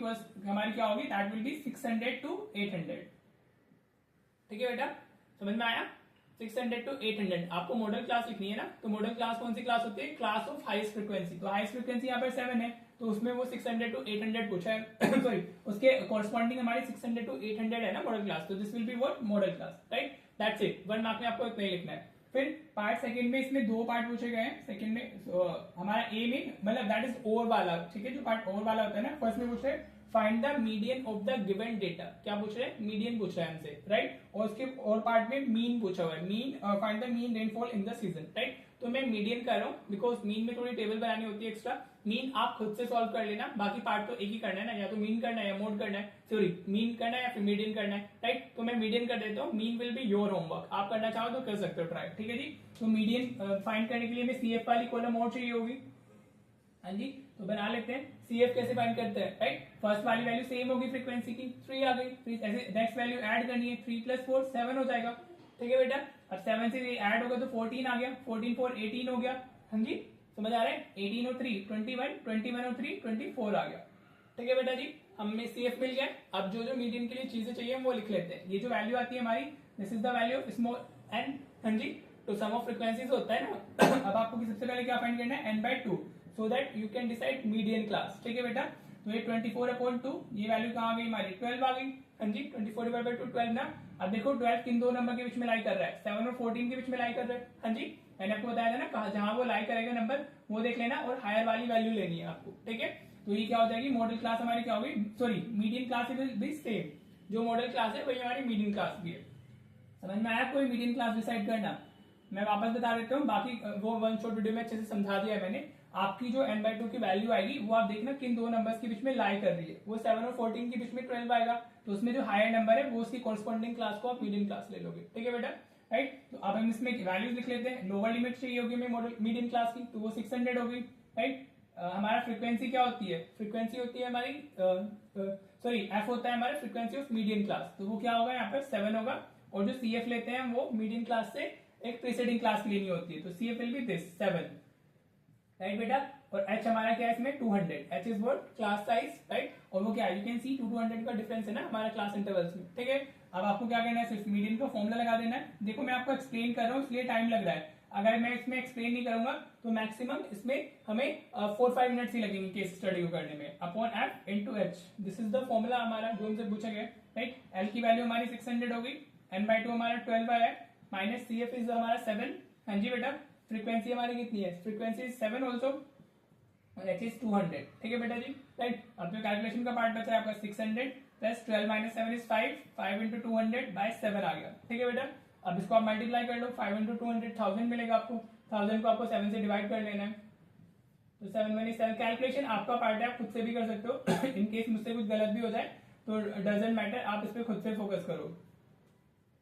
हमारी क्या होगी, दैट विल बी 600 to 800, ठीक है बेटा, समझ में आया। 600 to 800 आपको मॉडल क्लास लिखनी है ना। तो मॉडल क्लास कौन सी क्लास होती है, क्लास ऑफ हाईएस्ट फ्रीक्वेंसी। तो हाईएस्ट फ्रीक्वेंसी यहाँ पर 7 है तो उसमें वो 600 to 800 पूछा है सॉरी उसके कॉरस्पॉन्डिंग हमारी 600 to 800 है ना मॉडल क्लास। तो this will be what model class, right, that's it. 1 mark में आपको इतना ही लिखना है। फिर पार्ट सेकंड में इसमें 2 पार्ट पूछे गए हैं। सेकंड में हमारा ए में मतलब दैट इज ओवर वाला, ठीक है, जो पार्ट ओवर वाला होता है ना। फर्स्ट में पूछ रहे हैं find the median of the given data. क्या पूछ रहे हैं, मीडियन पूछ रहा है हमसे, राइट। और उसके और पार्ट में मीन पूछा हुआ है, mean find the mean rainfall in the season, right. तो मैं मीडियन कर रहा हूँ बिकॉज मीन में थोड़ी टेबल बनानी होती है एक्स्ट्रा। मीन आप खुद से सॉल्व कर लेना, बाकी पार्ट तो एक ही करना है ना, या तो मीन करना है या मोड करना है, सॉरी मीन करना है या फिर मीडियन करना है, राइट। तो मैं मीडियन कर देता हूँ। Mean will be your homework, आप करना चाहो तो कर सकते हो ट्राई, ठीक है जी। तो मीडियन फाइंड करने के लिए हमें CF वाली कॉलम और चाहिए होगी, हाँ जी। तो बना लेते हैं। CF कैसे फाइंड करते हैं, राइट। फर्स्ट वाली वैल्यू सेम होगी फ्रीक्वेंसी की, 3 आ गई। फिर ऐसे नेक्स्ट वैल्यू ऐड करनी है, 3 + 4 7 हो जाएगा, ठीक है बेटा। अब 7 से ऐड होगा तो 14 आ गया, 14 4 18 हो गया, हाँ जी, समझ आ रहा है? 1803 21 2103 24 आ गया। ठीक है बेटा जी, हमें CF मिल गया। अब जो जो मीडियन के लिए चीजें चाहिए वो लिख लेते हैं। ये जो वैल्यू आती है हमारी, this is the value of small n। हाँ जी, तो सम ऑफ फ्रीक्वेंसीज होता है ना। अब आपको सबसे पहले क्या फाइंड करना है, n/2, so that you can decide median class. ठीक है बेटा, तो ये 24/2, ये वैल्यू कहाँ आ गई हमारी, 12 आ गई। हाँ जी, 24/2 12 ना। अब देखो 12 किन दो नंबर के बीच में लाई कर रहा है, 7 और 14 के बीच में लाई कर रहा है। हाँ जी, मैंने आपको बताया था ना, कहा जहां वो लाई करेगा नंबर वो देख लेना और हायर वाली वैल्यू लेनी है आपको। ठीक है, तो ये क्या हो जाएगी, मॉडल क्लास हमारी क्या होगी, sorry median class will be same. जो मॉडल क्लास है वही हमारी मीडियन क्लास भी है। समझ में आया? कोई मीडियन क्लास डिसाइड करना। मैं वापस बता देता हूँ, बाकी वो वन शॉट वीडियो में अच्छे से समझा दिया है मैंने। आपकी जो n/2 की वैल्यू आएगी वो आप देखना किन दो नंबर्स के बीच में लाई कर रही है। वो 7 और 14 के बीच में 12 आएगा, तो उसमें जो हायर नंबर है वो उसकी कॉरस्पॉन्डिंग क्लास को आप मीडियन क्लास ले लोगे। ठीक है बेटा, राइट। तो अब हम इसमें वैल्यूज लिख लेते हैं। लोअर लिमिट चाहिए होगी हमें मॉडल मीडियन क्लास की, तो वो 600 होगी, राइट। हमारा फ्रीक्वेंसी क्या होती है, फ्रीक्वेंसी होती है हमारी, सॉरी एफ होता है हमारा फ्रीक्वेंसी ऑफ मीडियन क्लास, तो वो क्या होगा यहाँ पर 7 होगा। और जो CF लेते हैं वो मीडियन क्लास से एक प्रीसीडिंग क्लास की लेनी होती है, तो CF will be this 7, right बेटा। और H हमारा क्या है इसमें 200, H is what, class size, right. और वो क्या है, यू कैन सी 2 to 100 का डिफरेंस है ना हमारा क्लास इंटरवल्स में। ठीक है, अब आपको क्या करना है, सिर्फ मीडियन का फॉर्मूला लगा देना है। देखो मैं आपको एक्सप्लेन कर रहा हूँ इसलिए टाइम लग रहा है, अगर मैं इसमें एक्सप्लेन नहीं करूंगा तो मैक्सिमम इसमें हमें 4-5 मिनट्स ही लगेंगे केस स्टडी को करने में। Upon F into H, this is the formula हमारा जो हमसे पूछा गया, राइट। L की वैल्यू हमारी 600 हो गई, n/2 हमारा 12 आया, माइनस CF इज हमारा 7। हाँ जी बेटा, फ्रीक्वेंसी हमारी कितनी है, frequency is 7 also, H is 200। ठीक है बेटा जी, राइट। अब जो कैलकुलेशन का पार्ट बचा है आपका 600 plus 12 minus 7 is 5, 5 into 200 by 7 आ गया। ठीक है बेटा, अब इसको आप मल्टीप्लाई कर लो, 5 इंटू 200 1000 मिलेगा आपको, 1000 को आपको 7 से डिवाइड कर लेना है, तो 7 माइनस 7। कैलकुलेशन आपका पार्ट है, आप खुद से भी कर सकते हो। इन केस मुझसे कुछ गलत भी हो जाए तो डजंट मैटर, आप इस पे खुद से फोकस करो।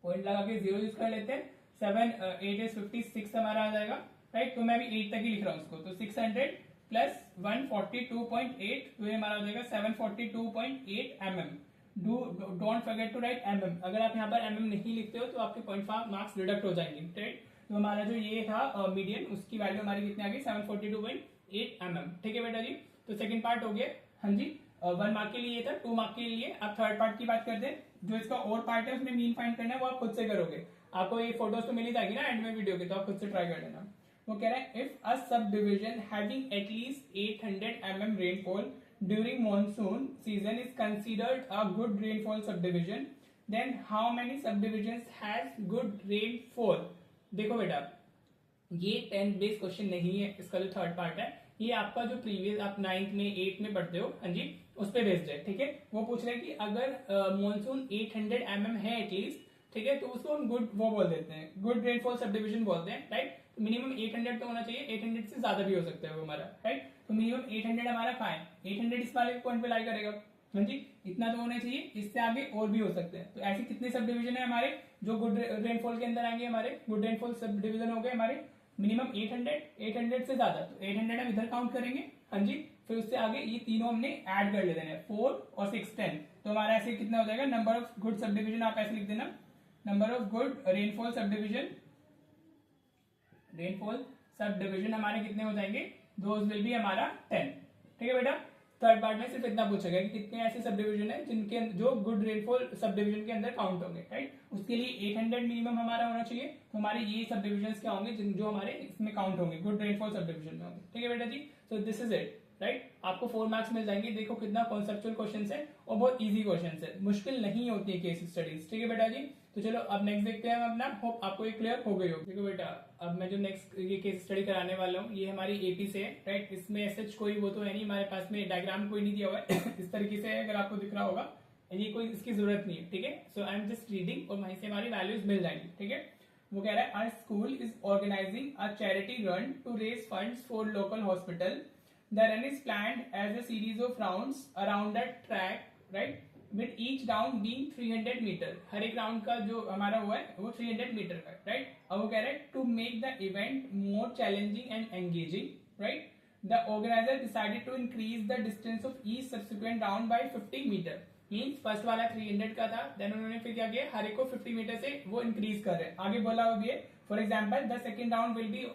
पॉइंट लगा के 0 यूज कर लेते हैं, 7 8 इज 56 हमारा आ जाएगा, राइट। तो मैं भी 8 तक ही लिख रहा हूँ उसको, तो 600 प्लस 142.8, तो ये हमारा हो जाएगा 742.8 mm। Don't forget to write mm। अगर आप यहाँ पर mm नहीं लिखते हो तो आपके पॉइंट मार्क्स डिडक्ट हो जाएंगे, राइट। तो हमारा जो ये था मीडियन, उसकी वैल्यू हमारी कितनी आ गई, 742.8 mm। ठीक है बेटा जी, तो सेकंड पार्ट हो गया। हाँ जी, 1 मार्क के लिए था, 2 मार्क के लिए। अब थर्ड पार्ट की बात करते हैं, जो इसका और पार्ट है उसमें मीन फाइंड करना है, वो आप खुद से करोगे। आपको ये फोटोज तो मिल ही जाएगी ना एंड में वीडियो के, तो आप खुद से ट्राई कर लेना। वो कह रहा है if a sub division having at least 800 mm rainfall during monsoon season is considered a good rainfall sub division, then how many sub division has good rainfall. देखो बेटा, ये 10th बेस्ड क्वेश्चन नहीं है, इसका जो थर्ड पार्ट है ये आपका जो प्रीवियस आप 9th में 8th में पढ़ते हो, हाँ जी, उस पे बेस्ड है। ठीक है, वो पूछ रहे हैं कि अगर मॉनसून 800 mm है एटलीस्ट, ठीक है, तो उसको हम गुड वो बोल देते हैं, गुड रेनफॉल सब डिविजन बोलते हैं, राइट। मिनिमम 800 तो होना चाहिए, 800 से ज्यादा भी हो सकता है वो हमारा, राइट। तो मिनिमम 800 हमारा कहाँ है, 800 इस वाले पॉइंट पे लाई करेगा, हाँ जी, इतना तो होना चाहिए, इससे आगे और भी हो सकते हैं। तो ऐसे कितने सब डिविजन है हमारे जो गुड रेनफॉल के अंदर आएंगे, हमारे गुड रेनफॉल सब डिविजन हो गए हमारे मिनिमम 800 से ज्यादा, तो 800 हम इधर काउंट करेंगे, हाँ जी। फिर उससे आगे ये तीनों हमने ऐड कर लेते हैं, 4 और 6 10, तो हमारा ऐसे कितना हो जाएगा, number of good sub division आप ऐसे लिख देना, number of good rainfall sub division, rainfall sub division हमारे कितने हो जाएंगे, दोज विल बी हमारा 10। ठीक है बेटा, थर्ड पार्ट में सिर्फ इतना पूछेगा कि कितने ऐसे सब डिविजन है जिनके जो गुड रेनफॉल सब डिविजन के अंदर काउंट होंगे, राइट। उसके लिए 800 मिनिमम हमारा होना चाहिए, तो हमारे ये सब डिविजन क्या होंगे जो हमारे इसमें काउंट होंगे, गुड रेनफॉल सब डिविजन में होंगे। ठीक है बेटा जी, so this is it, right. आपको 4 मार्क्स मिल जाएंगे। देखो कितना कॉन्सेप्चुअल क्वेश्चन है और बहुत इजी क्वेश्चन है, मुश्किल नहीं होती है केस स्टडीज। ठीक है बेटा जी, तो चलो अब नेक्स्ट देखते हैं हम अपना, होप आपको ये क्लियर हो गई हो। देखो बेटा, अब मैं जो नेक्स्ट ये केस स्टडी कराने वाला हूँ ये हमारी AP से है, राइट। इसमें ऐसे कोई वो तो है नहीं, हमारे पास में डायग्राम कोई नहीं दिया हुआ है इस तरीके से है, अगर आपको दिख रहा होगा, ये कोई इसकी जरूरत नहीं है। ठीक है, सो आई एम जस्ट रीडिंग और वहीं से हमारी वैल्यूज मिल जाएंगी। ठीक है, वो कह रहा है our school is organizing a charity run to raise funds for local hospital. The run is planned as a series of rounds around a track, right? With each round being 300 meter. हर एक राउंड का जो हमारा हुआ है वो 300 मीटर का है, राइट। अब वो कह रहे हैं to make the event more challenging and engaging, right? The organizer decided to increase the distance of each subsequent round by 50 meter. Means first वाला 300 का था, देन उन्होंने फिर क्या किया, हर एक को 50 मीटर से वो इंक्रीज कर रहे हैं। आगे बोला हुआ भी है, for example the second round will be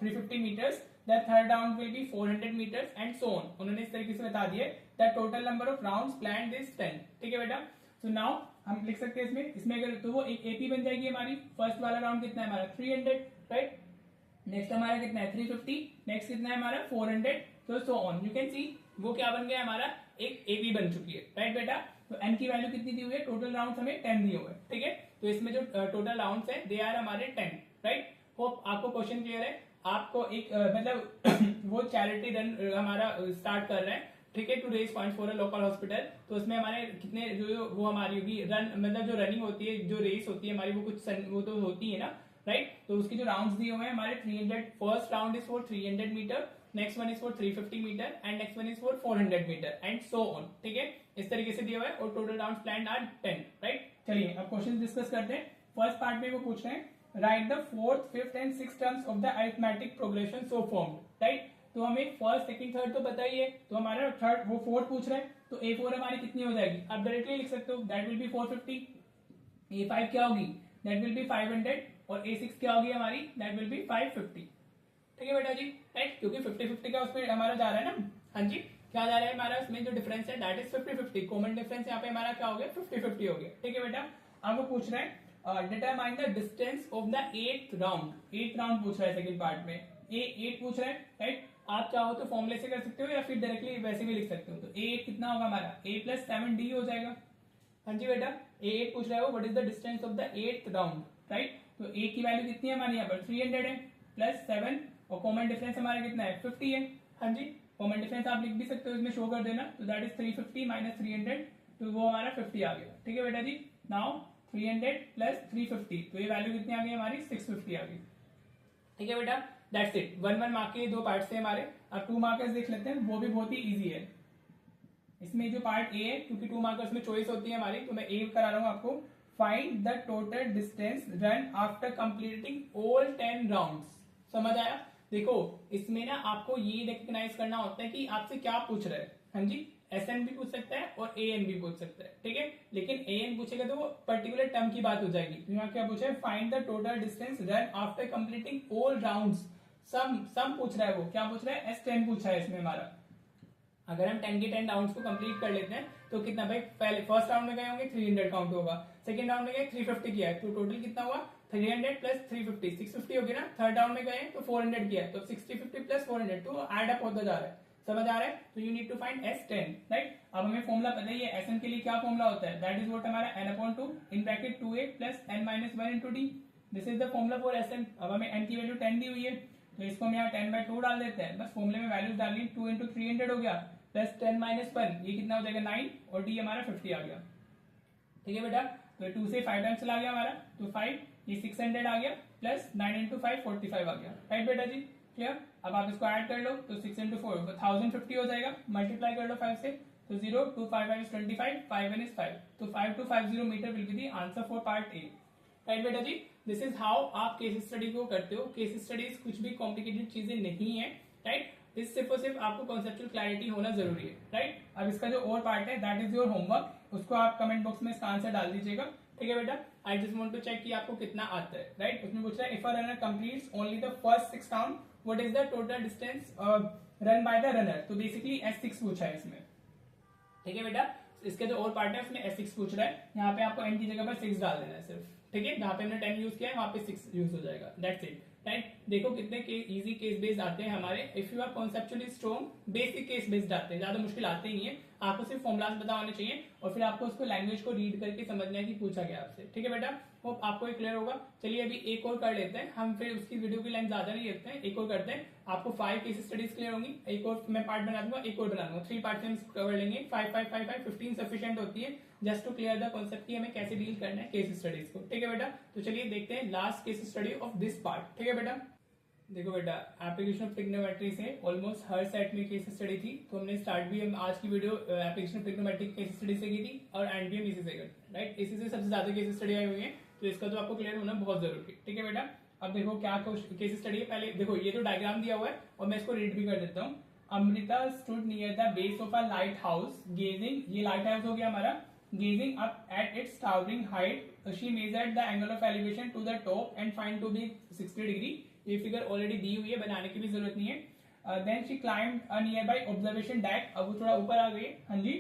350 meters. The third round will be 400 meters and so on. उन्होंने इस तरीके से बता दिया. The total number of rounds planned is 10. ठीक है बेटा. So now हम लिख सकते हैं इसमें अगर तो वो एक AP बन जाएगी हमारी. फर्स्ट वाला राउंड कितना है हमारा 300, राइट. नेक्स्ट हमारा कितना है 350, नेक्स्ट कितना है हमारा 400, तो so on. You can see वो क्या बन गया हमारा एक AP बन चुकी है, राइट बेटा. तो n की वैल्यू कितनी दी हुई है, टोटल राउंड्स हमें 10 दिए हुए हैं, ठीक है. तो इसमें जो टोटल राउंड्स है दे आर हमारे 10, राइट. होप आपको क्वेश्चन क्लियर है. आपको एक मतलब वो चैरिटी रन हमारा स्टार्ट कर रहे हैं, ठीक है, to raise funds for a local hospital. तो उसमें हमारे कितने जो वो हमारी होगी रन मतलब जो रनिंग होती है, जो रेस होती है हमारी, वो कुछ वो तो होती है ना, राइट. तो उसके जो राउंड्स दिए हुए हैं हमारे 300. First round is for 300 metre, next one is for 350 metre and next one is for 400 metre and so on, ठीक है. इस तरीके से दिया हुआ है और total rounds planned are 10, right. चलिए अब क्वेश्चन डिस्कस करते हैं. फर्स्ट पार्ट में वो पूछ रहे हैं right the fourth, fifth and sixth terms of the arithmetic progression so formed, right. तो हमें फर्स्ट, सेकंड, थर्ड तो पता ही है. तो हमारा थर्ड वो फोर्थ पूछ रहे हैं, तो A4 हमारी कितनी हो जाएगी, आप डायरेक्टली लिख सकते हो. That will B 450. A5 क्या होगी, दैट विल बी 500 और A6 क्या होगी हमारी, दैट विल बी 550. ठीक है बेटा जी, राइट. क्योंकि 50-50 का उसमें हमारा जा रहा है ना. हाँ जी, क्या जा रहा है हमारा उसमें जो डिफरेंस है दैट इज 50-50. कॉमन डिफरेंस यहाँ पे हमारा क्या हो गया 50-50 हो गया. ठीक है बेटा. अब वो पूछ रहे हैं determine the distance of the 8th round. 8th round पूछ रहा है सेकंड पार्ट में. A8 पूछ रहा है, राइट. आप चाहो तो फॉर्मूले से कर सकते हो या फिर डायरेक्टली वैसे भी लिख सकते हो. तो A8 कितना होगा हमारा, A+7D हो जाएगा. हाँ जी बेटा, A8 पूछ रहा है वो what is the distance of the 8th round, right. तो A की वैल्यू कितनी है हमारी यहाँ पर 300 है प्लस 7 और कॉमन डिफरेंस हमारा कितना है 50 है. हाँ जी, कॉमन डिफरेंस आप लिख भी सकते हो, इसमें शो कर देना. तो दैट इज 350 माइनस 300, तो वो हमारा 50 आ गया. ठीक है बेटा जी. नाउ 300 प्लस 350, तो ये वैल्यू कितनी आ गई हमारी 650 आ गई. ठीक है बेटा, दैट्स इट. 1-1 मार्क के दो पार्ट थे हमारे. अब 2 मार्कर्स देख लेते हैं, वो भी बहुत ही इजी है. इसमें जो पार्ट ए है, क्योंकि 2 मार्कर्स में चॉइस होती है हमारी, तो मैं ए करा रहा हूं आपको. Find the total distance run after completing all 10 rounds. समझ आया. देखो इसमें ना आपको ये रिकग्नाइज करना होता है कि आपसे क्या पूछ रहा है. हाँ जी, SN भी पूछ सकता है और AN भी पूछ सकता है, ठीक है. लेकिन AN पूछेगा तो वो पर्टिकुलर टर्म की बात हो जाएगी. तो यहाँ क्या पूछा है, find the total distance run after completing all rounds. Sum पूछ रहा है, वो क्या पूछ रहा है, S10 पूछा है इसमें हमारा. अगर हम 10 के 10 राउंड्स को कंप्लीट कर लेते हैं तो कितना भाई, पहले फर्स्ट राउंड में गए होंगे 300 काउंट होगा, सेकंड राउंड में गए 350 किया है, तो टोटल कितना हुआ 300 प्लस 350 650 हो गया ना. थर्ड राउंड में गए तो 400 किया है, तो 60-50 प्लस 400 तो एड अप होता जा रहा है. समझ आ रहा है. तो you need to find S10, right. अब हमें फॉर्मूला पता ही है SN के लिए क्या फॉर्मूला होता है, दैट इज व्हाट हमारा n/2 in bracket 2a plus n-1 into d. This is the formula for SN. अब हमें n की वैल्यू 10 दी हुई है, तो इसको हम यहाँ 10/2 डाल देते हैं. बस फॉर्मूले में वैल्यूज डालनी. 2 into 300 हो गया प्लस 10-1, ये कितना हो जाएगा 9 और d हमारा 50 आ गया. ठीक है बेटा. तो 2 से 5 टाइम्स चला गया हमारा, तो 5, ये 600 आ गया प्लस 9 into 5 45 आ गया. राइट बेटा जी, क्लियर. अब आप इसको ऐड कर लो तो 6 into 4 तो 1050 हो जाएगा. मल्टीप्लाई कर लो 5 से, तो 0 2 5 5 is 25, 5 1 is 5, तो 5250 metre will be the answer for part A. Right बेटा जी. दिस इज हाउ आप केस स्टडी को करते हो. केस स्टडीज कुछ भी कॉम्प्लिकेटेड चीजें नहीं है, राइट. इस सिर्फ और सिर्फ आपको कॉन्सेप्चुअल क्लैरिटी होना जरूरी है, राइट. अब इसका जो और पार्ट है दैट इज योर होमवर्क, उसको आप कमेंट बॉक्स में इसका आंसर डाल दीजिएगा. ठीक है बेटा. I just want to check कि आपको कितना आता है, राइट. उसमें पूछ रहा है if a runner completes only the first 6 round what is the total distance run by the runner. तो बेसिकली S6 पूछा है इसमें. ठीक है बेटा. इसके जो और पार्ट है उसमें S6 पूछ रहा है. यहाँ पे आपको n की जगह पर 6 डाल देना है सिर्फ. ठीक है, जहां पे हमने 10 यूज किया है वहां पे 6 यूज हो जाएगा. That's it, right. देखो कितने इजी केस बेस्ड आते हैं हमारे. If you are conceptually strong basic case based आते हैं, ज्यादा मुश्किल आते ही नहीं है. आपको सिर्फ फॉर्मुलाज पता होने चाहिए और फिर आपको उसको लैंग्वेज को रीड करके समझना है कि पूछा गया आपसे. ठीक है बेटा. होप आपको क्लियर होगा. चलिए अभी एक और कर लेते हैं हम, फिर उसकी वीडियो की लेंथ ज्यादा नहीं रखते हैं. एक और करते हैं. आपको 5 केस स्टडीज क्लियर होंगी. एक और मैं पार्ट बना दूंगा, एक और बना दूंगा. 3 पार्ट में हम कवर लेंगे. 5 5 5 5 15 सफिशिएंट होती है just to clear the concept की हमें कैसे डील करना है केस स्टडीज को. ठीक है बेटा. तो चलिए देखते हैं last case study of this part. ठीक है बेटा. देखो बेटा, एप्लीकेशन ऑफ ट्रिग्नोमेट्री से ऑलमोस्ट हर सेट में केस स्टडी थी. तो हमने स्टार्ट भी हम आज की video application of trigonometry case study से की थी और एंड भी हम इसी से कर, राइट. इसी से सबसे ज्यादा केस स्टडी आई हुई है, तो इसका तो आपको क्लियर होना बहुत जरूरी है. ठीक है बेटा. अब देखो क्या केस स्टडी है. पहले देखो ये तो डायग्राम दिया हुआ है और मैं इसको रीड भी कर देता हूँ. Amrita stood near the base of a lighthouse gazing. ये लाइट हाउस हो गया हमारा. Gazing up at its towering height she measured the angle of elevation to the top and find to be 60 degree. ये फिगर ऑलरेडी दी हुई है, बनाने की भी जरूरत नहीं है। Then she climbed a nearby observation deck, अब वो थोड़ा ऊपर आ गई, हाँ जी,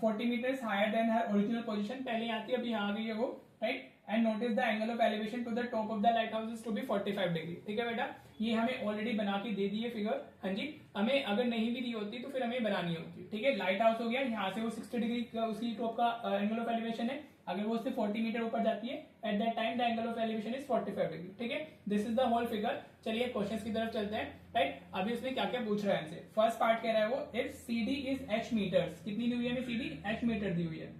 40 metres higher than her original position, पहले यहाँ थी अभी यहाँ आ गई है वो, right. And notice the angle of elevation to the top of the lighthouse is to be 45 degree. ठीक है बेटा, ये हमें ऑलरेडी बना के दे दी है फिगर, हाँ जी। हमें अगर नहीं भी दी होती तो फिर हमें बनानी होती। ठीक है, लाइट हाउस हो गया, यहाँ से वो 60 डिग्री का उसकी टॉप का एंगल ऑफ एलिवेशन है, अगर वो उससे 40 मीटर ऊपर जाती है at that time the angle of elevation is 45 degree. ठीक है, this is the whole figure. चलिए क्वेश्चंस की तरफ चलते हैं, राइट। अभी उसमें क्या क्या पूछ रहा है हमसे। फर्स्ट पार्ट कह रहा है वो, if CD is h metres, कितनी दी हुई है हमें CD, h मीटर दी हुई है।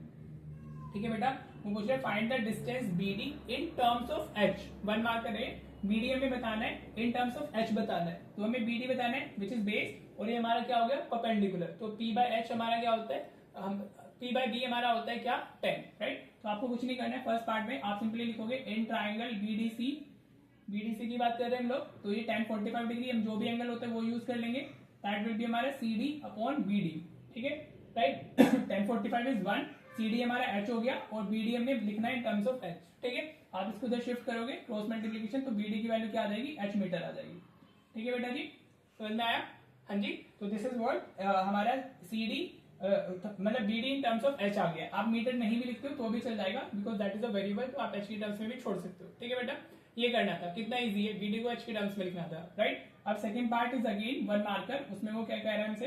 ठीक है बेटा, वो पूछ रहे हैं find the distance BD in terms of h। 1 mark करें, BD हमें बताना है, इन टर्म्स ऑफ h बताना है, तो हमें BD बताना है विच इज बेस, और ये हमारा क्या हो गया, परपेंडिकुलर। तो P/h हमारा क्या होता है, हम P/B हमारा होता है क्या, 10, राइट। तो आपको कुछ नहीं करना है, फर्स्ट पार्ट में आप सिंपली लिखोगे इन ट्राइंगल BDC की बात कर रहे हैं हम लोग, तो ये 10 45 डिग्री, हम जो भी एंगल होता है वो यूज कर लेंगे, दैट विल बी हमारा CD अपॉन BD। ठीक है, राइट। 10 45 इज 1, CD हमारा h हो गया, और BD हमने लिखना है इन टर्म्स ऑफ h। ठीक है, आप इसको उधर शिफ्ट करोगे क्रॉस मल्टीप्लिकेशन, तो BD की वैल्यू क्या आ जाएगी, h मीटर आ जाएगी। ठीक है बेटा जी, समझ में आया, हाँ जी। तो दिस इज व्हाट हमारा CD मतलब BD in terms of h आ गया। आप मीटर नहीं भी लिखते हो तो भी चल जाएगा, because that is a variable, तो आप h की टर्म्स में भी छोड़ सकते हो। ठीक है बेटा, ये करना था, कितना इजी है, BD को h की टर्म्स में लिखना था, राइट। अब second part is again 1 marker, उसमें वो क्या कह रहा है हमसे,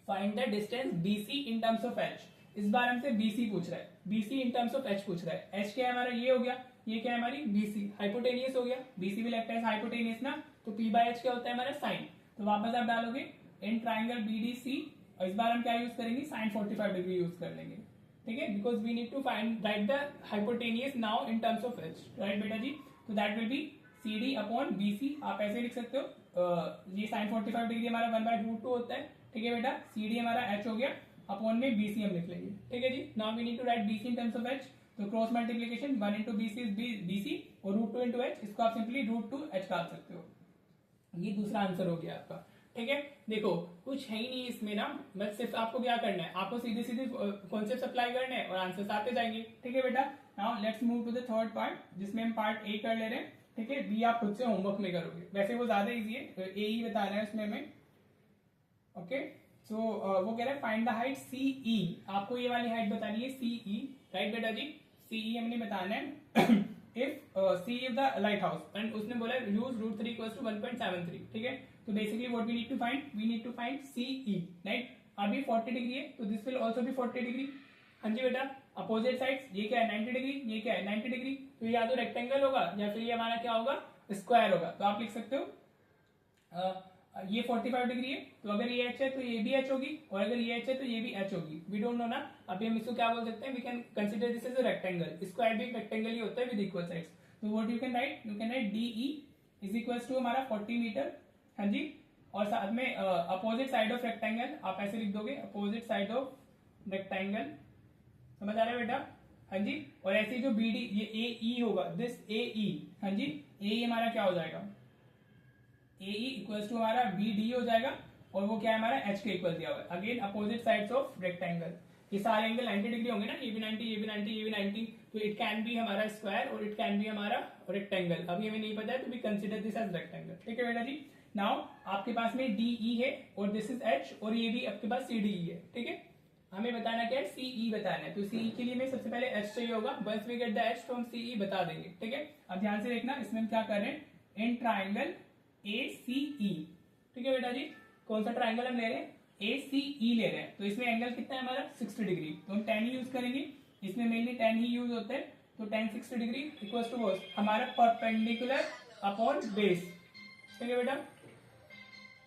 find the distance BC in terms of h। इस बार हमसे BC पूछ रहा है, BC in terms of h पूछ रहा है। h क्या है हमारा, ये हो गया, ये क्या है हमारी BC, हाइपोटेनियस हो गया, BC भी लगता है हाइपोटेनियस ना, तो P/h क्या होता है हमारा साइन। तो वापस आप डालोगे इन ट्राइंगल BDC, और इस बार हम क्या यूज करेंगे, साइन 45 डिग्री यूज कर लेंगे। ठीक है, because we need to find right the hypotenuse now in terms of h, right बेटा जी। तो that will be CD upon BC, आप ऐसे लिख सकते हो, ये साइन 45 डिग्री हमारा 1/√2 होता है। ठीक है बेटा, CD हमारा h हो गया, अपॉन में BC हम लिख लेंगे। ठीक है जी, now we need to write BC in terms of h, तो cross multiplication 1 into BC is BC, और √2 इंटू h, इसको आप सिंपली √2h काट सकते हो। ये दूसरा आंसर हो गया आपका। ठीक है, देखो कुछ है ही नहीं इसमें ना, बस सिर्फ आपको क्या करना है, आपको सीधे सीधे कॉन्सेप्ट अप्लाई करने हैं और आंसर्स आते जाएंगे। ठीक है बेटा, now let's move to the third part, जिसमें हम पार्ट A कर ले रहे हैं। ठीक है, B आप खुद से होमवर्क में करोगे, वैसे वो ज्यादा इजी है, तो A ही बताना है उसमें हमें। ओके, सो वो कह रहे हैं फाइंड द हाइट CE, आपको ये वाली हाइट बतानी है CE, राइट बेटा जी। CE हमने बताना है if C is the lighthouse, and उसने बोला use √3 equals to 1.73। ठीक है, तो basically what we need to find, we need to find CE, right. अभी 40 डिग्री है, तो दिस विल ऑल्सो भी 40 डिग्री। हाँ जी बेटा, अपोजिट साइड्स, ये क्या है 90 डिग्री, ये क्या है 90 डिग्री, तो या तो रेक्टेंगल होगा या फिर ये हमारा क्या होगा, स्क्वायर होगा। तो आप लिख सकते हो ये 45 डिग्री है, तो अगर ये h है तो ये भी h होगी, और अगर ये h है तो ये भी h होगी। वी डोंट नो ना, अभी हम इसको क्या बोल सकते हैं, we can consider this as a rectangle, square भी रेक्टेंगल ही होता है विद इक्वल साइड्स। तो what you can write, you can write DE is equals to हमारा 40 मीटर, हाँ जी, और साथ में अपोजिट साइड ऑफ रेक्टेंगल आप ऐसे लिख दोगे, अपोजिट साइड ऑफ रेक्टेंगल, समझ आ रहा है बेटा, हाँ जी। और ऐसे जो BD ये AE होगा, दिस AE, हाँ जी, AE हमारा क्या हो जाएगा, AE इक्वल्स टू हमारा BD हो जाएगा, और वो क्या है हमारा h के इक्वल दिया हुआ है। Again opposite sides of rectangle, ये सारे एंगल 90 डिग्री होंगे ना, ये भी 90, ये भी 90, ये भी 90, तो इट कैन बी हमारा स्क्वायर और इट कैन बी हमारा रेक्टेंगल। अभी हमें नहीं पता है, तो we consider this as rectangle. ठीक है बेटा जी, नाउ आपके पास में DE है और दिस इज h, और ये भी आपके पास CDE है। ठीक है, हमें बताना क्या है, CE बताना है, तो CE के लिए में सबसे पहले h चाहिए होगा, once we get the h तो हम CE बता देंगे। ठीक है, अब ध्यान से देखना, इसमें हम क्या कर रहे हैं, इन ट्राइंगल ACE। ठीक है बेटा जी, कौन सा ट्राइंगल हम ले रहे हैं, ACE ले रहे हैं, तो इसमें एंगल कितना है हमारा 60 डिग्री, तो हम 10 ही यूज करेंगे, इसमें मेनली 10 ही यूज होता है, तो 10 60 डिग्री इक्वल्स टू हमारा परपेंडिकुलर अपॉन बेस। ठीक है बेटा,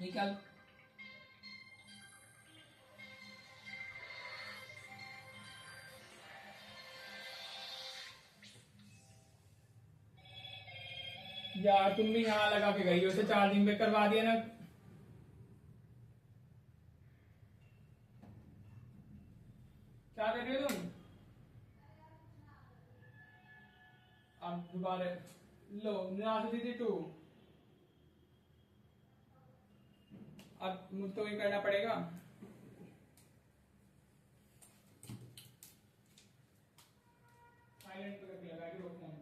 ये क्या, यार तुम भी यहाँ लगा के गई हो, उसे चार्जिंग पे करवा दिया ना, क्या कर रहे हो तुम, अब दोबारा लो दीदी टू, अब मुझे तो ही करना पड़ेगा। साइलेंट पे करके लगा के फोन,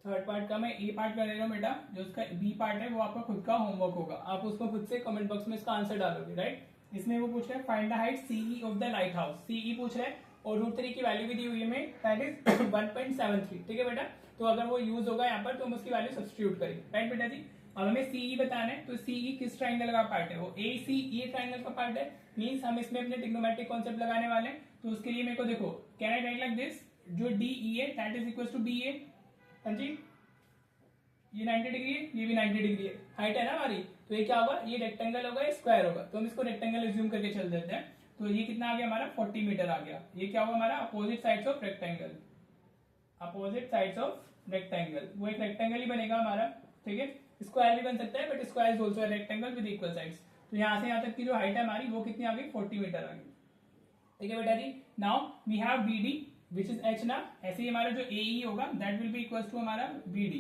थर्ड पार्ट का मैं ए पार्ट कर दे रहा हूँ बेटा, जो उसका बी पार्ट है वो आपका खुद का होमवर्क होगा, आप उसको खुद से कमेंट बॉक्स में इसका आंसर डालोगे, राइट। इसमें वो पूछ रहा है find the height CE of the lighthouse, CE पूछ रहा है और √3 की वैल्यू भी दी हुई है हमें, दैट इज 1.73, ठीक है बेटा। तो अगर वो यूज होगा यहाँ पर तो हम उसकी वैल्यू सब्स्टिट्यूट करेंगे, राइट बेटा जी। अब हमें सीई बताना है, तो सीई किस ट्राइंगल का पार्ट है, वो ए सी ई ट्राइंगल का पार्ट है, मींस हम इसमें अपने ट्रिग्नोमेट्रिक कॉन्सेप्ट लगाने वाले हैं। तो उसके लिए मेरे को देखो, can I write like this, जो डी ई है that is equal to B A, हाँ जी, ये 90 डिग्री है, ये भी 90 डिग्री है, हाइट है ना हमारी, तो ये क्या होगा, ये रेक्टेंगल होगा, ये स्क्वायर होगा, तो हम इसको रेक्टेंगल एज्यूम करके चल देते हैं। तो ये कितना आ गया हमारा 40 मीटर आ गया, ये क्या होगा हमारा opposite sides of rectangle, opposite sides of rectangle, वो एक रेक्टेंगल ही बनेगा हमारा, ठीक है। स्क्वायर भी बन सकता है but square is also rectangle with equal sides. तो यहाँ से यहाँ तक की जो हाइट है हमारी वो कितनी आ गई 40 मीटर आ गई, ठीक है बेटा जी। Now we have B D which is H ना, ऐसे ही हमारा जो ए ई होगा that will be equal to हमारा बी डी,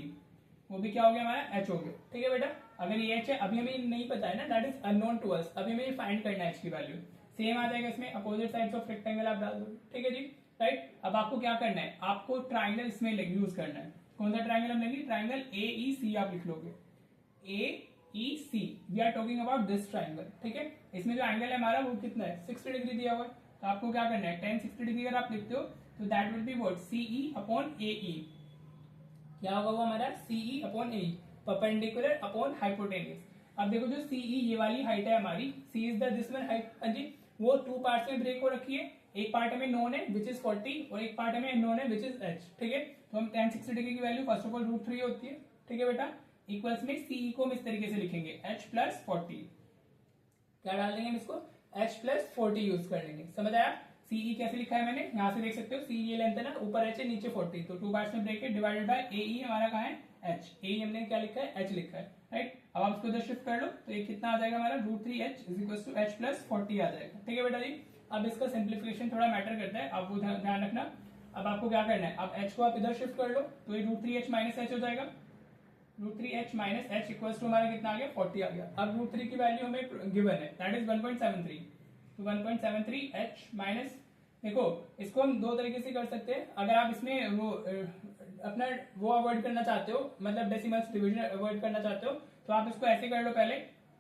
वो भी क्या हो गया हमारा एच हो गया, ठीक है बेटा। अगर ये एच है अभी हमें नहीं पता है ना, that is unknown to us, अभी हमें फाइंड करना है एच की वैल्यू, सेम आ जाएगा इसमें, अपोजिट साइड्स ऑफ रेक्टेंगल आप डाल दो, ठीक है जी, राइट। अब आपको क्या करना है, आपको ट्राइंगल इसमें यूज करना है, कौन सा ट्राइंगल हम लेंगे, ट्राइंगल ए ई सी आप लिख लोगे, A E C, we are talking about this triangle, ठीक है। इसमें जो एंगल है हमारा वो कितना है 60 डिग्री दिया हुआ है, तो आपको क्या करना है tan 60 डिग्री अगर आप लिखते हो तो that will be what CE upon A E, क्या होगा वो हमारा CE upon A, perpendicular upon hypotenuse. अब देखो जो सीई ये वाली हाइट है हमारी, C is the this one height, हाँ जी, वो टू पार्ट्स में ब्रेक हो रखी है, एक पार्ट हमें नोन है विच इज 40 और एक पार्ट हमें नोन है विच इज एच, ठीक है। तो हम tan 60 डिग्री की वैल्यू फर्स्ट ऑफ ऑल √3 होती है, ठीक है बेटा, इक्वल्स में सीई को हम इस तरीके से लिखेंगे h प्लस 40, क्या डाल देंगे हम इसको h प्लस 40 यूज कर लेंगे, समझ आया। सीई कैसे लिखा है मैंने, यहाँ से देख सकते हो, सीई ये लेंथ है ना, ऊपर h है नीचे 40, तो टू पार्ट्स में ब्रेक है, डिवाइडेड बाय ए हमारा कहाँ है h, ए हमने क्या लिखा है h लिखा है, राइट। अब आप इसको इधर शिफ्ट कर लो तो ये कितना आ जाएगा हमारा √3h is equal to h plus 40 आ जाएगा, ठीक है बेटा जी। अब इसका सिंप्लीफिकेशन थोड़ा मैटर करता है, आप वो ध्यान रखना। अब आपको क्या करना है, अब h को आप इधर शिफ्ट कर लो तो ये √3h माइनस h हो जाएगा, √3h minus h equals to हमारा कितना आ गया 40 आ गया। अब √3 की वैल्यू हमें गिवन है दैट इज 1.73, तो 1.73h माइनस, देखो इसको हम दो तरीके से कर सकते हैं, अगर आप इसमें वो अपना वो अवॉइड करना चाहते हो, मतलब डेसिमल्स डिवीजन अवॉइड करना चाहते हो, तो आप इसको ऐसे कर लो पहले,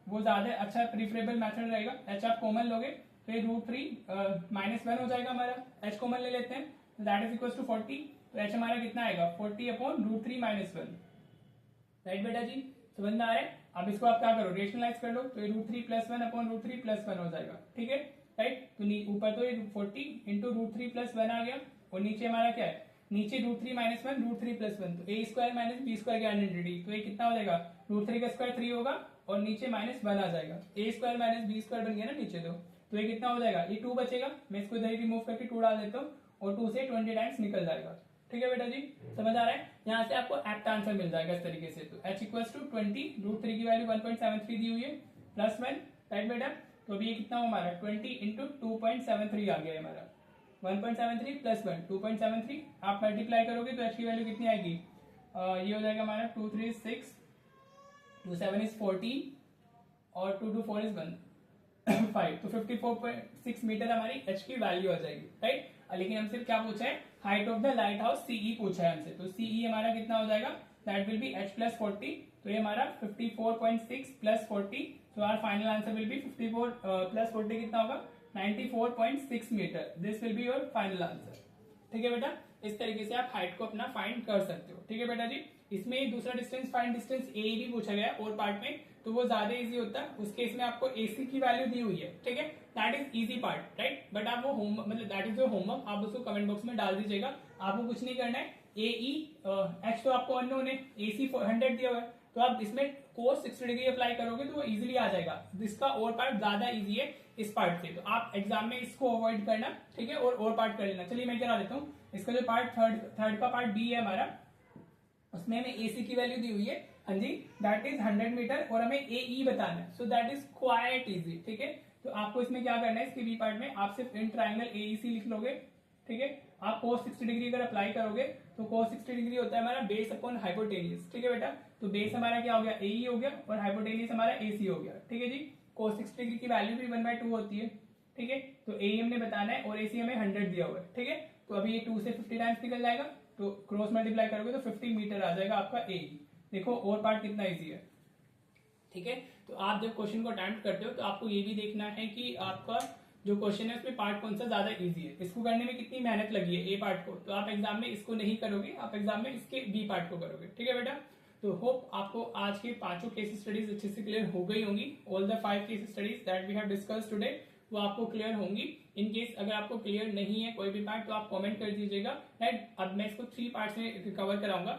वो ज्यादा अच्छा प्रीफरेबल मेथड रहेगा। h आप कॉमन लोगे तो ये √3 माइनस 1 हो जाएगा हमारा, h कॉमन ले लेते हैं दैट इज इक्वल टू 40, तो h हमारा कितना आएगा 40 अपॉन √3 माइनस 1, राइट बेटा जी, समझ में आ रहा है। अब इसको आप क्या करो रेशनलाइज कर लो, तो ये √3 प्लस 1 अपॉन √3 प्लस 1 हो जाएगा, ठीक है, राइट। तो ऊपर तो ये 40 इंटू √3 प्लस 1 आ गया, और नीचे हमारा क्या है, नीचे √3 माइनस 1 √3 प्लस 1, तो ए स्क्वायर माइनस बी स्क्वायर की आइडेंटिटी, तो ये कितना हो जाएगा √3 का स्क्वायर 3 होगा और नीचे माइनस 1 आ जाएगा, ए स्क्वायर माइनस बी स्क्वायर बन गया ना नीचे, तो ये कितना हो जाएगा, ये 2 बचेगा, मैं इसको इधर रिमूव करके 2 डाल देता हूँ और 2 से 20 टाइम्स निकल जाएगा, ठीक है बेटा जी, समझ आ रहा है। यहाँ से आपको एप्ट आंसर मिल जाएगा इस तरीके से, तो h इक्वल्स टू 20, √3 की वैल्यू 1.73 दी हुई है प्लस 1, राइट बेटा। तो अभी ये कितना हो हमारा 20 इंटू 2.73 आ गया है हमारा, 1.73 प्लस 1 2.73, आप मल्टीप्लाई करोगे तो h की वैल्यू कितनी आएगी, ये हो जाएगा हमारा 2 3 6, 2 7 इज 14 और 2 2 4 इज 1 5, तो 54.6 मीटर हमारी h की वैल्यू आ जाएगी, राइट। लेकिन हमसे क्या पूछा है, height of the lighthouse CE पूछा है हमसे, तो सीई हमारा कितना हो जाएगा, that will be h plus 40, तो ये हमारा 54.6 प्लस 40, तो our final answer will be 54 plus 40 कितना होगा 94.6 metre, this will be your final answer, ठीक है बेटा। इस तरीके से आप हाइट को अपना फाइंड कर सकते हो, ठीक है बेटा जी। इसमें दूसरा डिस्टेंस फाइंड डिस्टेंस ए भी पूछा गया और पार्ट में, तो वो ज्यादा इजी होता है, उसके इसमें आपको एसी की वैल्यू दी हुई है, ठीक है, that is easy part, right. But आप वो होम मतलब दैट इज योर होमवर्क, आप उसको कमेंट बॉक्स में डाल दीजिएगा, आपको कुछ नहीं करना है। ए ई एच तो आपको अननोन है, ए सी 100 दिया हुआ है, तो आप इसमें cos 60 डिग्री अप्लाई करोगे तो वो इजीली आ जाएगा, जिसका और पार्ट ज्यादा इजी है इस पार्ट से, तो आप एग्जाम में इसको अवॉइड करना, ठीक है, और पार्ट कर लेना। चलिए मैं करा देता हूँ, इसका जो पार्ट थर्ड का पार्ट बी है हमारा, उसमें हमें एसी की वैल्यू दी हुई है, हाँ जी, दैट इज 100 मीटर और हमें ए ई बताना है, so that is quite easy, ठीक है। तो आपको इसमें क्या करना है, इसके बी पार्ट में आप सिर्फ इन ट्राइंगल ए ई सी लिख लोगे, ठीक है। आप cos 60 डिग्री अगर अप्लाई करोगे तो cos 60 डिग्री होता है हमारा बेस अपॉन हाइपोटेनियस, ठीक है बेटा। तो बेस हमारा क्या हो गया ए ई हो गया और हाइपोटेनियस हमारा ए सी हो गया, ठीक है जी। cos 60 डिग्री की वैल्यू भी 1/2 होती है, ठीक है। तो ए हमने बताना है और ए सी हमें 100 दिया हुआ है, ठीक है। तो अभी ये 2 से 50 टाइम्स निकल जाएगा, तो क्रॉस मल्टीप्लाई करोगे तो 50 मीटर आ जाएगा आपका ए। देखो और पार्ट कितना इजी है, ठीक है। तो आप जब क्वेश्चन को अटेम्प्ट करते हो तो आपको ये भी देखना है कि आपका जो क्वेश्चन है उसमें पार्ट कौन सा ज्यादा इजी है, इसको करने में कितनी मेहनत लगी है ए पार्ट को, तो आप एग्जाम में इसको नहीं करोगे, आप एग्जाम में इसके बी पार्ट को करोगे, ठीक है बेटा। तो होप आपको आज के 5 केस स्टडीज अच्छे से क्लियर हो गई होंगी। All the 5 case studies that we have discussed today वो आपको क्लियर होंगी। इन केस अगर आपको क्लियर नहीं है कोई भी पार्ट तो आप कमेंट कर दीजिएगा, राइट। अब मैं इसको 3 पार्ट्स में कवर कराऊंगा,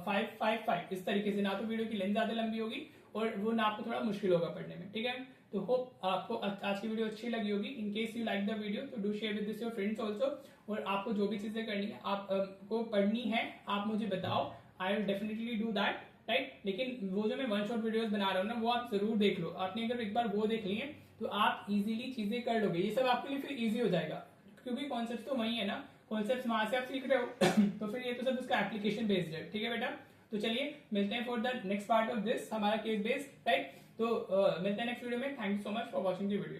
5-5-5 इस तरीके से, ना तो वीडियो की लेंथ ज्यादा लंबी होगी और वो ना आपको थोड़ा मुश्किल होगा पढ़ने में, ठीक है। तो होप आपको आज की वीडियो अच्छी लगी होगी। In case you like the video तो do share with this your friends also. और आपको जो भी चीजें करनी है आपको पढ़नी है आप मुझे बताओ, I will definitely do that, right. लेकिन वो जो मैं वन शॉट वीडियोस बना रहा हूँ ना वो आप जरूर देख लो। आपने अगर एक बार वो देख लिए तो आप इजीली चीजें कर लोगे, ये सब आपके लिए फिर इजी हो जाएगा, क्योंकि कॉन्सेप्ट तो वही है ना, कॉन्सेप्ट वहां से आप सीख रहे हो तो फिर ये तो सब उसका एप्लीकेशन बेस्ड है, ठीक है बेटा। तो चलिए मिलते हैं for the next part of this, हमारा केस बेस्ड, राइट। तो मिलते हैं नेक्स्ट वीडियो में। Thank you so much for watching the video.